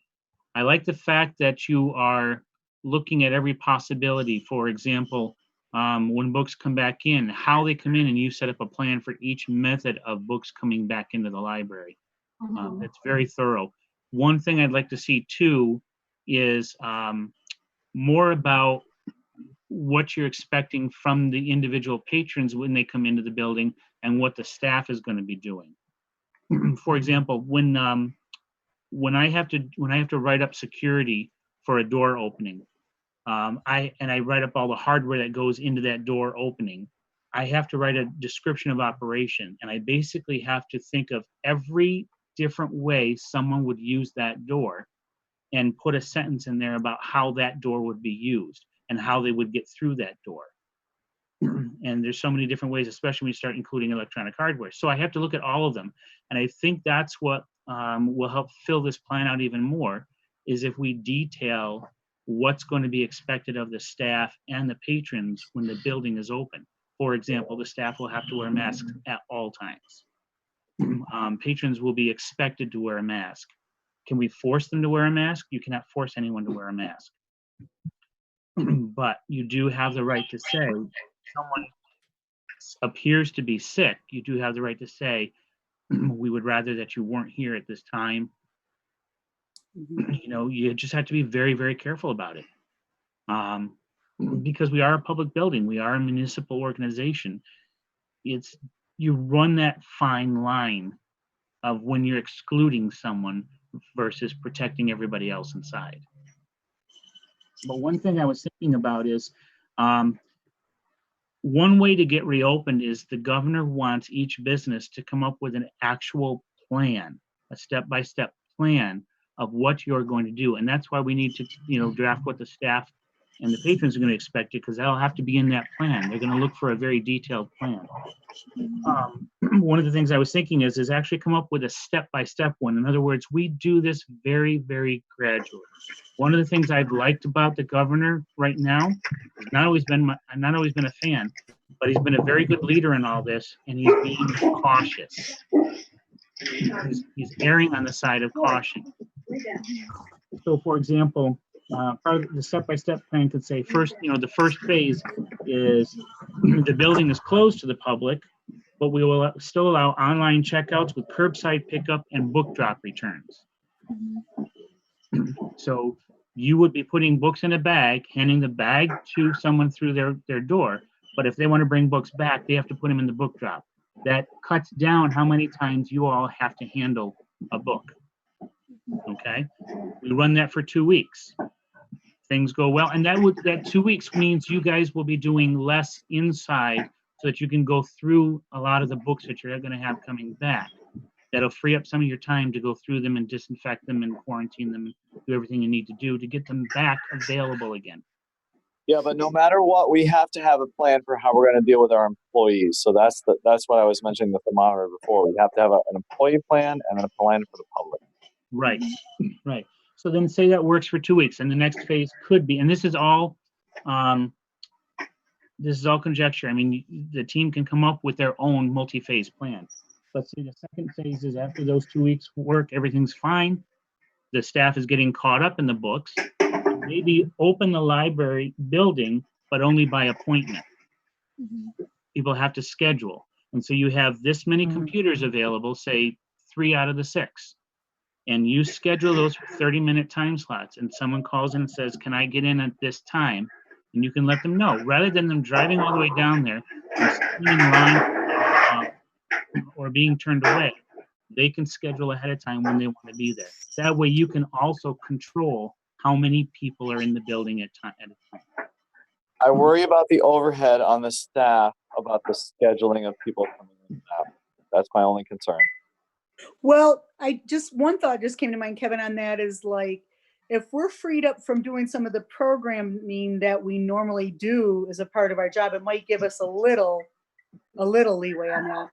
I like the fact that you are looking at every possibility. For example, when books come back in, how they come in, and you set up a plan for each method of books coming back into the library. It's very thorough. One thing I'd like to see too is more about what you're expecting from the individual patrons when they come into the building, and what the staff is going to be doing. For example, when I have to write up security for a door opening, I write up all the hardware that goes into that door opening. I have to write a description of operation, and I basically have to think of every different way someone would use that door, and put a sentence in there about how that door would be used and how they would get through that door. And there's so many different ways, especially when you start including electronic hardware. So I have to look at all of them. And I think that's what will help fill this plan out even more, is if we detail what's going to be expected of the staff and the patrons when the building is open. For example, the staff will have to wear masks at all times. Patrons will be expected to wear a mask. Can we force them to wear a mask? You cannot force anyone to wear a mask. But you do have the right to say, someone appears to be sick, you do have the right to say, we would rather that you weren't here at this time. You know, you just have to be very, very careful about it. Because we are a public building, we are a municipal organization. You run that fine line of when you're excluding someone versus protecting everybody else inside. But one thing I was thinking about is, one way to get reopened is the governor wants each business to come up with an actual plan, a step-by-step plan of what you're going to do. And that's why we need to, draft what the staff and the patrons are going to expect it, because that'll have to be in that plan. They're going to look for a very detailed plan. One of the things I was thinking is actually come up with a step-by-step one. In other words, we do this very, very gradually. One of the things I've liked about the governor right now, I've not always been a fan, but he's been a very good leader in all this, and he's being cautious. He's erring on the side of caution. So, for example, part of the step-by-step plan could say, first, the first phase is the building is closed to the public, but we will still allow online checkouts with curbside pickup and book drop returns. So you would be putting books in a bag, handing the bag to someone through their door. But if they want to bring books back, they have to put them in the book drop. That cuts down how many times you all have to handle a book. Okay, we run that for 2 weeks. Things go well, and that 2 weeks means you guys will be doing less inside, so that you can go through a lot of the books that you're going to have coming back. That'll free up some of your time to go through them and disinfect them and quarantine them and do everything you need to do to get them back available again. Yeah, but no matter what, we have to have a plan for how we're going to deal with our employees. So that's what I was mentioning the thermometer before. We have to have an employee plan and then a plan for the public. Right, right. So then say that works for 2 weeks, and the next phase could be, and this is all conjecture. I mean, the team can come up with their own multi-phase plan. But see, the second phase is after those 2 weeks work, everything's fine. The staff is getting caught up in the books. Maybe open the library building, but only by appointment. People have to schedule. And so you have this many computers available, say 3 out of the 6. And you schedule those for 30-minute time slots. And someone calls in and says, can I get in at this time? And you can let them know. Rather than them driving all the way down there and standing in line or being turned away, they can schedule ahead of time when they want to be there. That way you can also control how many people are in the building at a time. I worry about the overhead on the staff about the scheduling of people coming in. That's my only concern. Well, one thought just came to mind, Kevin, on that is like, if we're freed up from doing some of the programming that we normally do as a part of our job, it might give us a little leeway on that.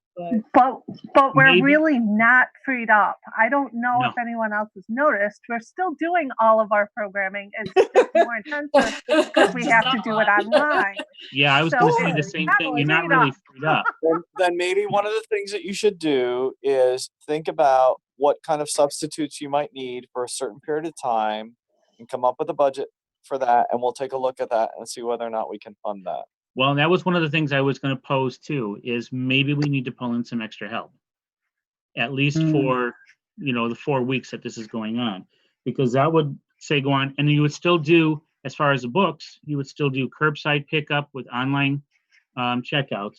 But we're Maybe. really not freed up. I don't know No. if anyone else has noticed. We're still doing all of our programming. It's just more intensive because we have to do it online. Yeah, I was So going to say the we're same not thing. You're not freed really up. freed up. Then maybe one of the things that you should do is think about what kind of substitutes you might need for a certain period of time and come up with a budget for that. And we'll take a look at that and see whether or not we can fund that. Well, that was one of the things I was going to pose too, is maybe we need to pull in some extra help. At least for, the 4 weeks that this is going on. Because that would say go on, and you would still do, as far as the books, you would still do curbside pickup with online checkouts,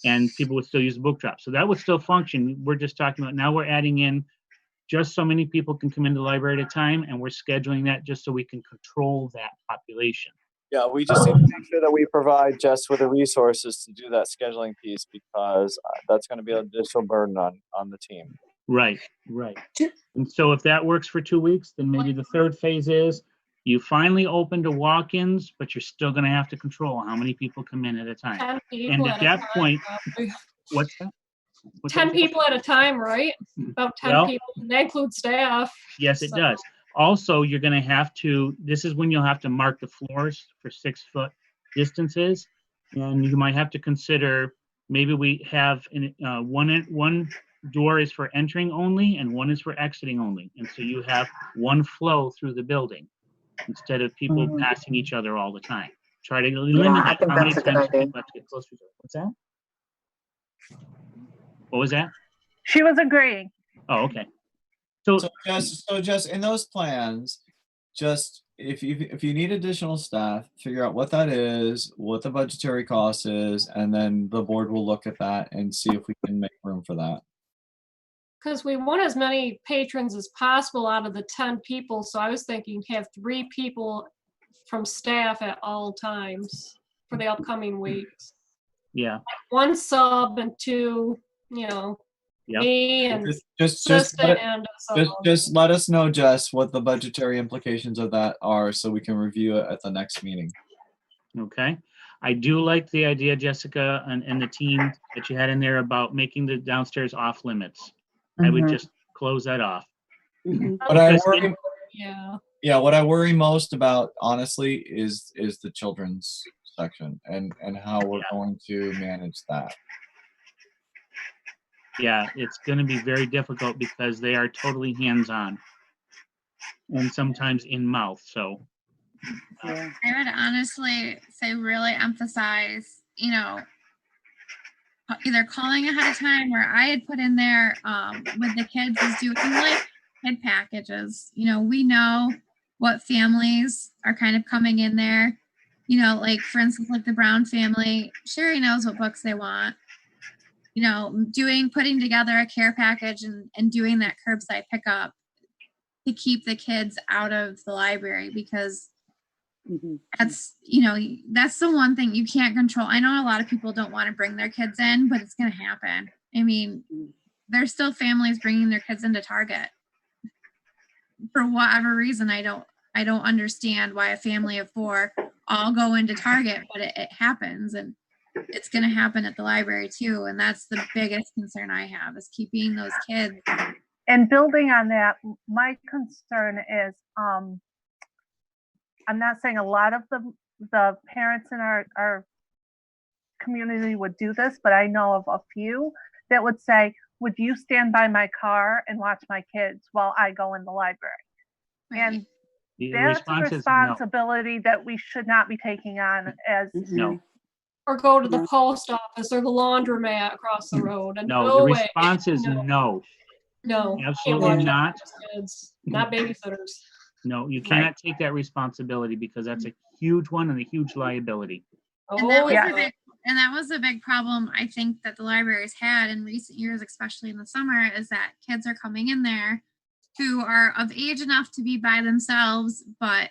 and people would still use the book drop. So that would still function. We're just talking about, now we're adding in just so many people can come into the library at a time, and we're scheduling that just so we can control that population. Yeah, we just need to make sure that we provide Jess with the resources to do that scheduling piece, because that's going to be an additional burden on the team. Right. And so if that works for 2 weeks, then maybe the third phase is you finally open to walk-ins, but you're still going to have to control how many people come in at a time. 10 people And at at a that time, point, probably. what's that? 10 people at a time, right? About 10 Well, people. That includes staff. Yes, it So- does. Also, you're going to have to, this is when you'll have to mark the floors for 6-foot distances. And you might have to consider, maybe we have one door is for entering only and one is for exiting only. And so you have one flow through the building instead of people passing each other all the time. Try to limit I that, think how many that's a good times idea. people have to get closer to it. What's that? What was that? She was agreeing. Oh, okay. So just in those plans, just if you need additional staff, figure out what that is, what the budgetary cost is, and then the board will look at that and see if we can make room for that. Because we want as many patrons as possible out of the 10 people. So I was thinking have 3 people from staff at all times for the upcoming weeks. yeah, 1 sub and 2, Yep. me and Just assistant and a sub. just let us know, Jess, what the budgetary implications of that are, so we can review it at the next meeting. okay. I do like the idea, Jessica, and the team that you had in there about making the downstairs off limits. I would just close that off. But I Because worry, Yeah. what I worry most about, honestly, is the children's section and how we're going to manage that. Yeah, it's going to be very difficult because they are totally hands-on and sometimes in mouth. So I would honestly say really emphasize, either calling ahead of time, or I had put in there with the kids is doing like kid packages. We know what families are kind of coming in there. Like for instance, like the Brown family, Sherry knows what books they want. Putting together a care package and doing that curbside pickup to keep the kids out of the library, because that's the one thing you can't control. I know a lot of people don't want to bring their kids in, but it's going to happen. I mean, there's still families bringing their kids into Target for whatever reason. I don't understand why a family of 4 all go into Target, but it happens, and it's going to happen at the library too. And that's the biggest concern I have, is keeping those kids. And building on that, my concern is, I'm not saying a lot of the parents in our community would do this, but I know of a few that would say, would you stand by my car and watch my kids while I go in the library? And The that's a response is no. responsibility that we should not be taking on as, No, Or go to the post office or the laundromat across the road. And no, no the way. response is no. No. can't Absolutely watch not. Kids, not babysitters. No, you cannot take that responsibility because that's a huge one and a huge liability. And that Oh, was yeah. a big, and that was a big problem I think that the libraries had in recent years, especially in the summer, is that kids are coming in there who are of age enough to be by themselves, but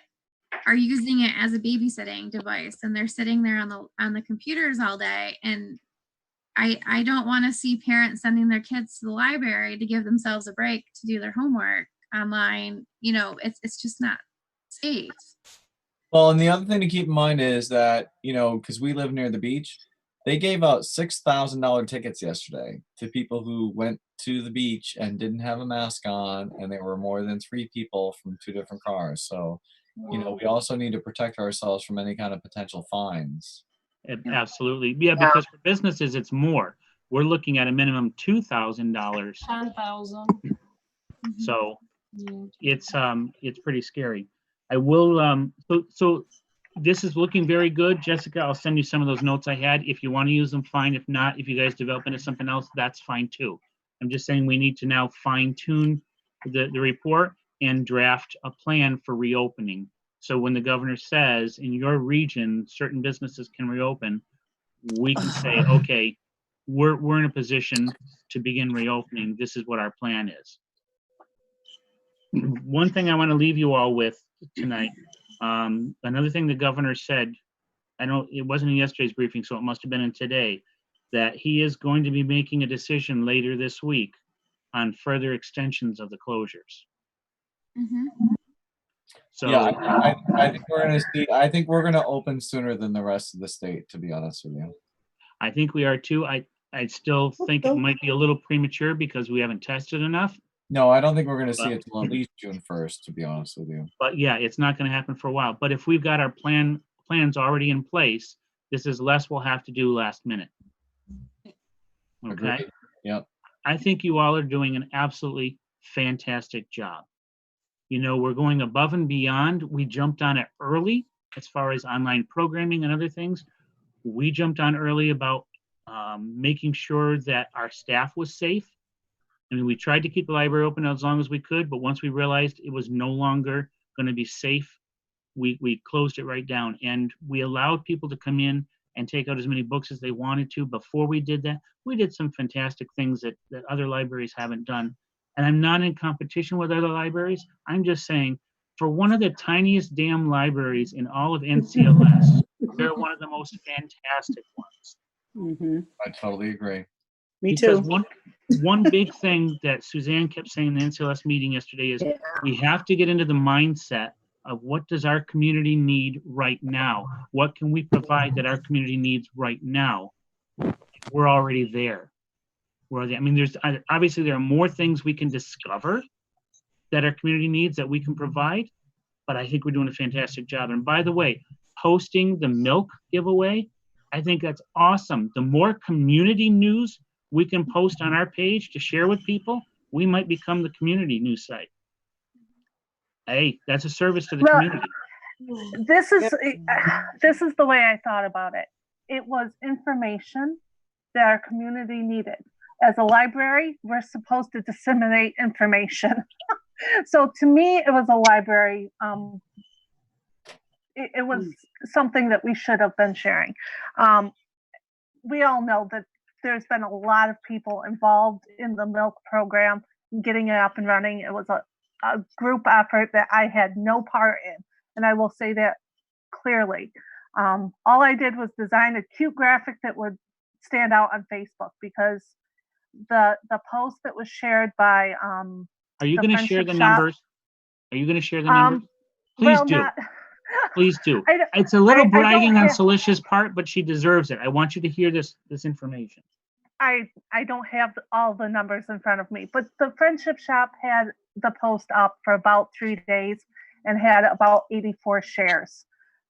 are using it as a babysitting device, and they're sitting there on the computers all day. And I don't want to see parents sending their kids to the library to give themselves a break to do their homework online. You know, it's just not safe. Well, and the other thing to keep in mind is that, because we live near the beach, they gave out $6,000 tickets yesterday to people who went to the beach and didn't have a mask on, and there were more than 3 people from 2 different cars. So, we also need to protect ourselves from any kind of potential fines. Absolutely. Yeah, because for businesses, it's more. We're looking at a minimum $2,000. 10,000. So it's pretty scary. I will, so this is looking very good. Jessica, I'll send you some of those notes I had. If you want to use them, fine. If not, if you guys develop into something else, that's fine too. I'm just saying we need to now fine tune the report and draft a plan for reopening. So when the governor says in your region, certain businesses can reopen, we can say, okay, we're in a position to begin reopening. This is what our plan is. One thing I want to leave you all with tonight, another thing the governor said, it wasn't in yesterday's briefing, so it must have been in today, that he is going to be making a decision later this week on further extensions of the closures. So Yeah, I think we're gonna see. I think we're gonna open sooner than the rest of the state, to be honest with you. I think we are too. I still think it might be a little premature because we haven't tested enough. No, I don't think we're gonna see it till at least June 1st, to be honest with you. But yeah, it's not going to happen for a while. But if we've got our plans already in place, this is less we'll have to do last minute. Okay. Agreed. Yep. I think you all are doing an absolutely fantastic job. We're going above and beyond. We jumped on it early as far as online programming and other things. We jumped on early about making sure that our staff was safe. I mean, we tried to keep the library open as long as we could, but once we realized it was no longer going to be safe, we closed it right down. And we allowed people to come in and take out as many books as they wanted to. Before we did that, we did some fantastic things that other libraries haven't done. And I'm not in competition with other libraries. I'm just saying, for one of the tiniest damn libraries in all of NCLS, they're one of the most fantastic ones. I totally agree. Me Because too. one big thing that Suzanne kept saying in the NCLS meeting yesterday is we have to get into the mindset of what does our community need right now? What can we provide that our community needs right now? We're already there. I mean, obviously there are more things we can discover that our community needs that we can provide, but I think we're doing a fantastic job. And by the way, posting the milk giveaway, I think that's awesome. The more community news we can post on our page to share with people, we might become the community news site. Hey, that's a service to the community. This is the way I thought about it. It was information that our community needed. As a library, we're supposed to disseminate information. So to me, it was a library. It was something that we should have been sharing. We all know that there's been a lot of people involved in the milk program, getting it up and running. It was a group effort that I had no part in. And I will say that clearly. All I did was design a cute graphic that would stand out on Facebook, because the post that was shared by Are you going to share the Friendship Shop- numbers? Are you going to share the numbers? Please well, do. Please do. I don't- It's a little I don't bragging on have- Celicia's part, but she deserves it. I want you to hear this information. I don't have all the numbers in front of me, but the Friendship Shop had the post up for about 3 days and had about 84 shares.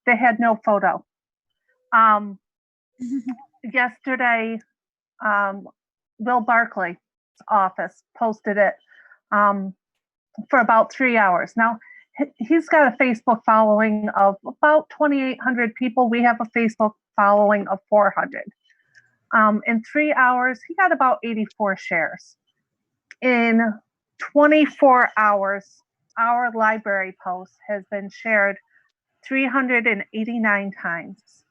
They had no photo. Yesterday, Bill Barclay's office posted it for about 3 hours. Now, he's got a Facebook following of about 2,800 people. We have a Facebook following of 400. In 3 hours, he got about 84 shares. In 24 hours, our library post has been shared 389 times.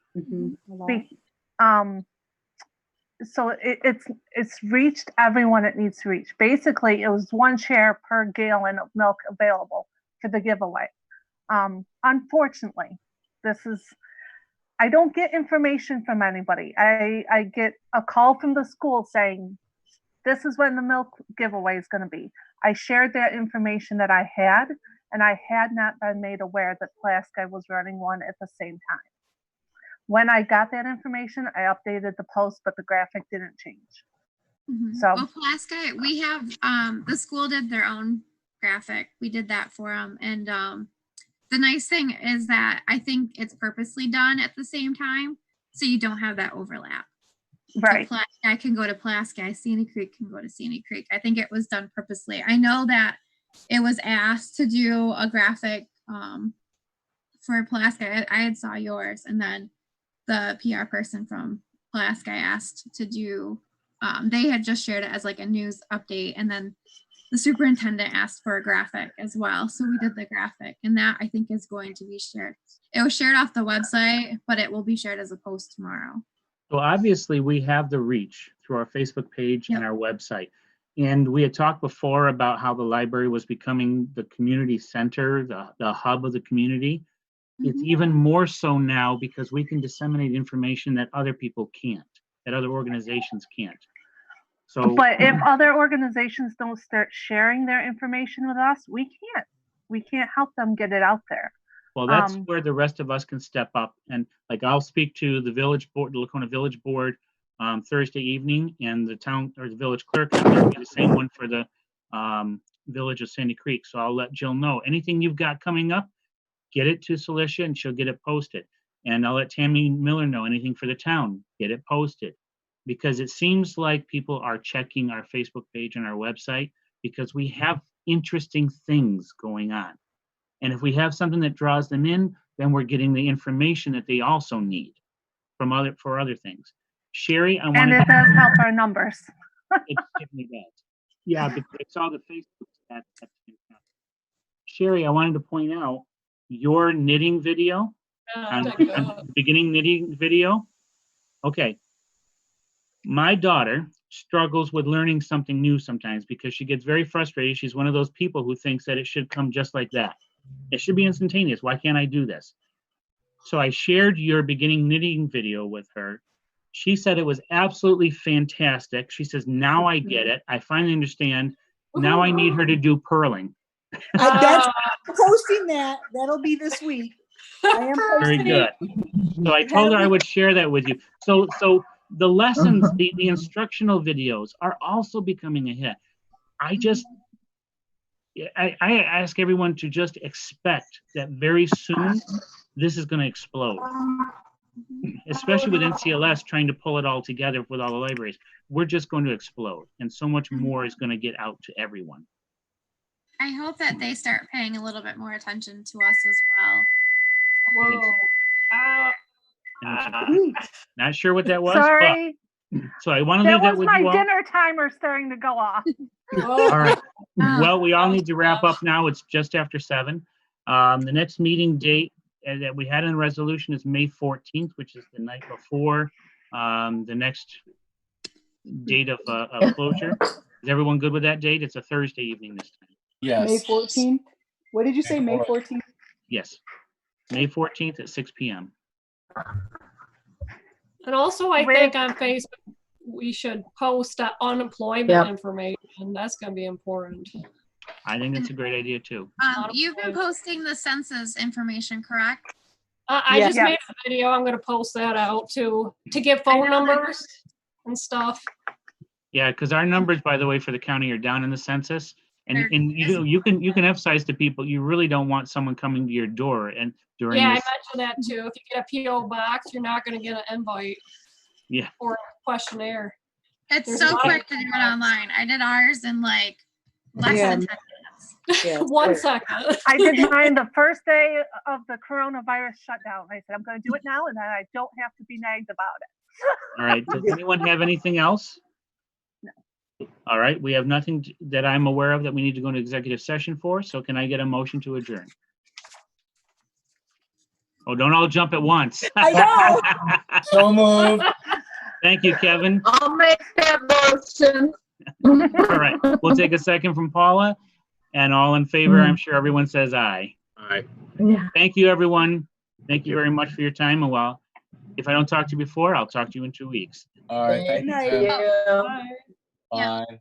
So it's reached everyone it needs to reach. Basically, it was 1 share per gallon of milk available for the giveaway. Unfortunately, I don't get information from anybody. I get a call from the school saying, this is when the milk giveaway is going to be. I shared that information that I had, and I had not been made aware that Pulaski was running one at the same time. When I got that information, I updated the post, but the graphic didn't change. So Well, Pulaski, we have, the school did their own graphic. We did that for them. And the nice thing is that I think it's purposely done at the same time, so you don't have that overlap. right. So I can go to Pulaski, Sandy Creek can go to Sandy Creek. I think it was done purposely. I know that it was asked to do a graphic for Pulaski. I had saw yours, and then the PR person from Pulaski asked to do, they had just shared it as like a news update, and then the superintendent asked for a graphic as well. So we did the graphic, and that I think is going to be shared. It was shared off the website, but it will be shared as a post tomorrow. So obviously, we have the reach through our Facebook page and Yep. our website. And we had talked before about how the library was becoming the community center, the hub of the community. It's even more so now because we can disseminate information that other people can't, that other organizations can't. So, But if other organizations don't start sharing their information with us, we can't help them get it out there. well, that's where the rest of us can step up. And like, I'll speak to the village board, the Lacona Village Board, Thursday evening, and the town or the village clerk, and there'll be the same one for the village of Sandy Creek. So I'll let Jill know anything you've got coming up. Get it to Celicia and she'll get it posted. And I'll let Tammy Miller know anything for the town, get it posted. Because it seems like people are checking our Facebook page and our website because we have interesting things going on. And if we have something that draws them in, then we're getting the information that they also need for other things. Sherry, I And wanted it does help our numbers. it certainly does. Yeah, because I saw the Facebook stats. Sherry, I wanted to point out your knitting video, on the beginning knitting video. Okay. My daughter struggles with learning something new sometimes because she gets very frustrated. She's one of those people who thinks that it should come just like that. It should be instantaneous. Why can't I do this? So I shared your beginning knitting video with her. She said it was absolutely fantastic. She says, now I get it. I finally understand. Now I need her to do purling. That's posting that. That'll be this week. I am Very posting good. So I told her I would share that with you. So the lessons, the instructional videos are also becoming a hit. I ask everyone to just expect that very soon this is going to explode, especially with NCLS trying to pull it all together with all the libraries. We're just going to explode, and so much more is going to get out to everyone. I hope that they start paying a little bit more attention to us as well. Whoa. Not sure what that was. Sorry, But, so I want to that leave that was with my you all. dinner timer starting to go off. All right. Oh. Well, we all need to wrap up now. It's just after 7. The next meeting date that we had in the resolution is May 14th, which is the night before the next date of closure. Is everyone good with that date? It's a Thursday evening this time. Yes. May 14th. What did you say? May 14th? Yes. May 14th at 6 p.m. And also, I think on Facebook, we should post unemployment information. That's going to be important. I think that's a great idea too. You've been posting the census information, correct? I Yeah. just made a video. I'm gonna post that out to give phone numbers and stuff. Yeah, because our numbers, by the way, for the county are down in the census. And, They're and you can emphasize to people, you really don't want someone coming to your door and during Yeah, I this. mentioned that too. If you get a PO box, you're not gonna get an invite. Yeah. Or a questionnaire. It's There's so a lot quick of- to do it online. I did ours in like less Yeah. than 10 minutes. Yeah, it's 1 great. second. I did mine the first day of the coronavirus shutdown. I said, I'm going to do it now, and then I don't have to be nagged about it. All right. Does anyone have anything else? No. All right. We have nothing that I'm aware of that we need to go into executive session for. So can I get a motion to adjourn? Oh, don't all jump at once. I know. So moved. Thank you, Kevin. I'll make that motion. All right. We'll take a second from Paula. And all in favor, I'm sure everyone says aye. All right. Yeah. Thank you, everyone. Thank you very much for your time. And well, if I don't talk to you before, I'll talk to you in 2 weeks. All right. Thank you. Good night. Tim. Yeah. Bye. Bye. Bye.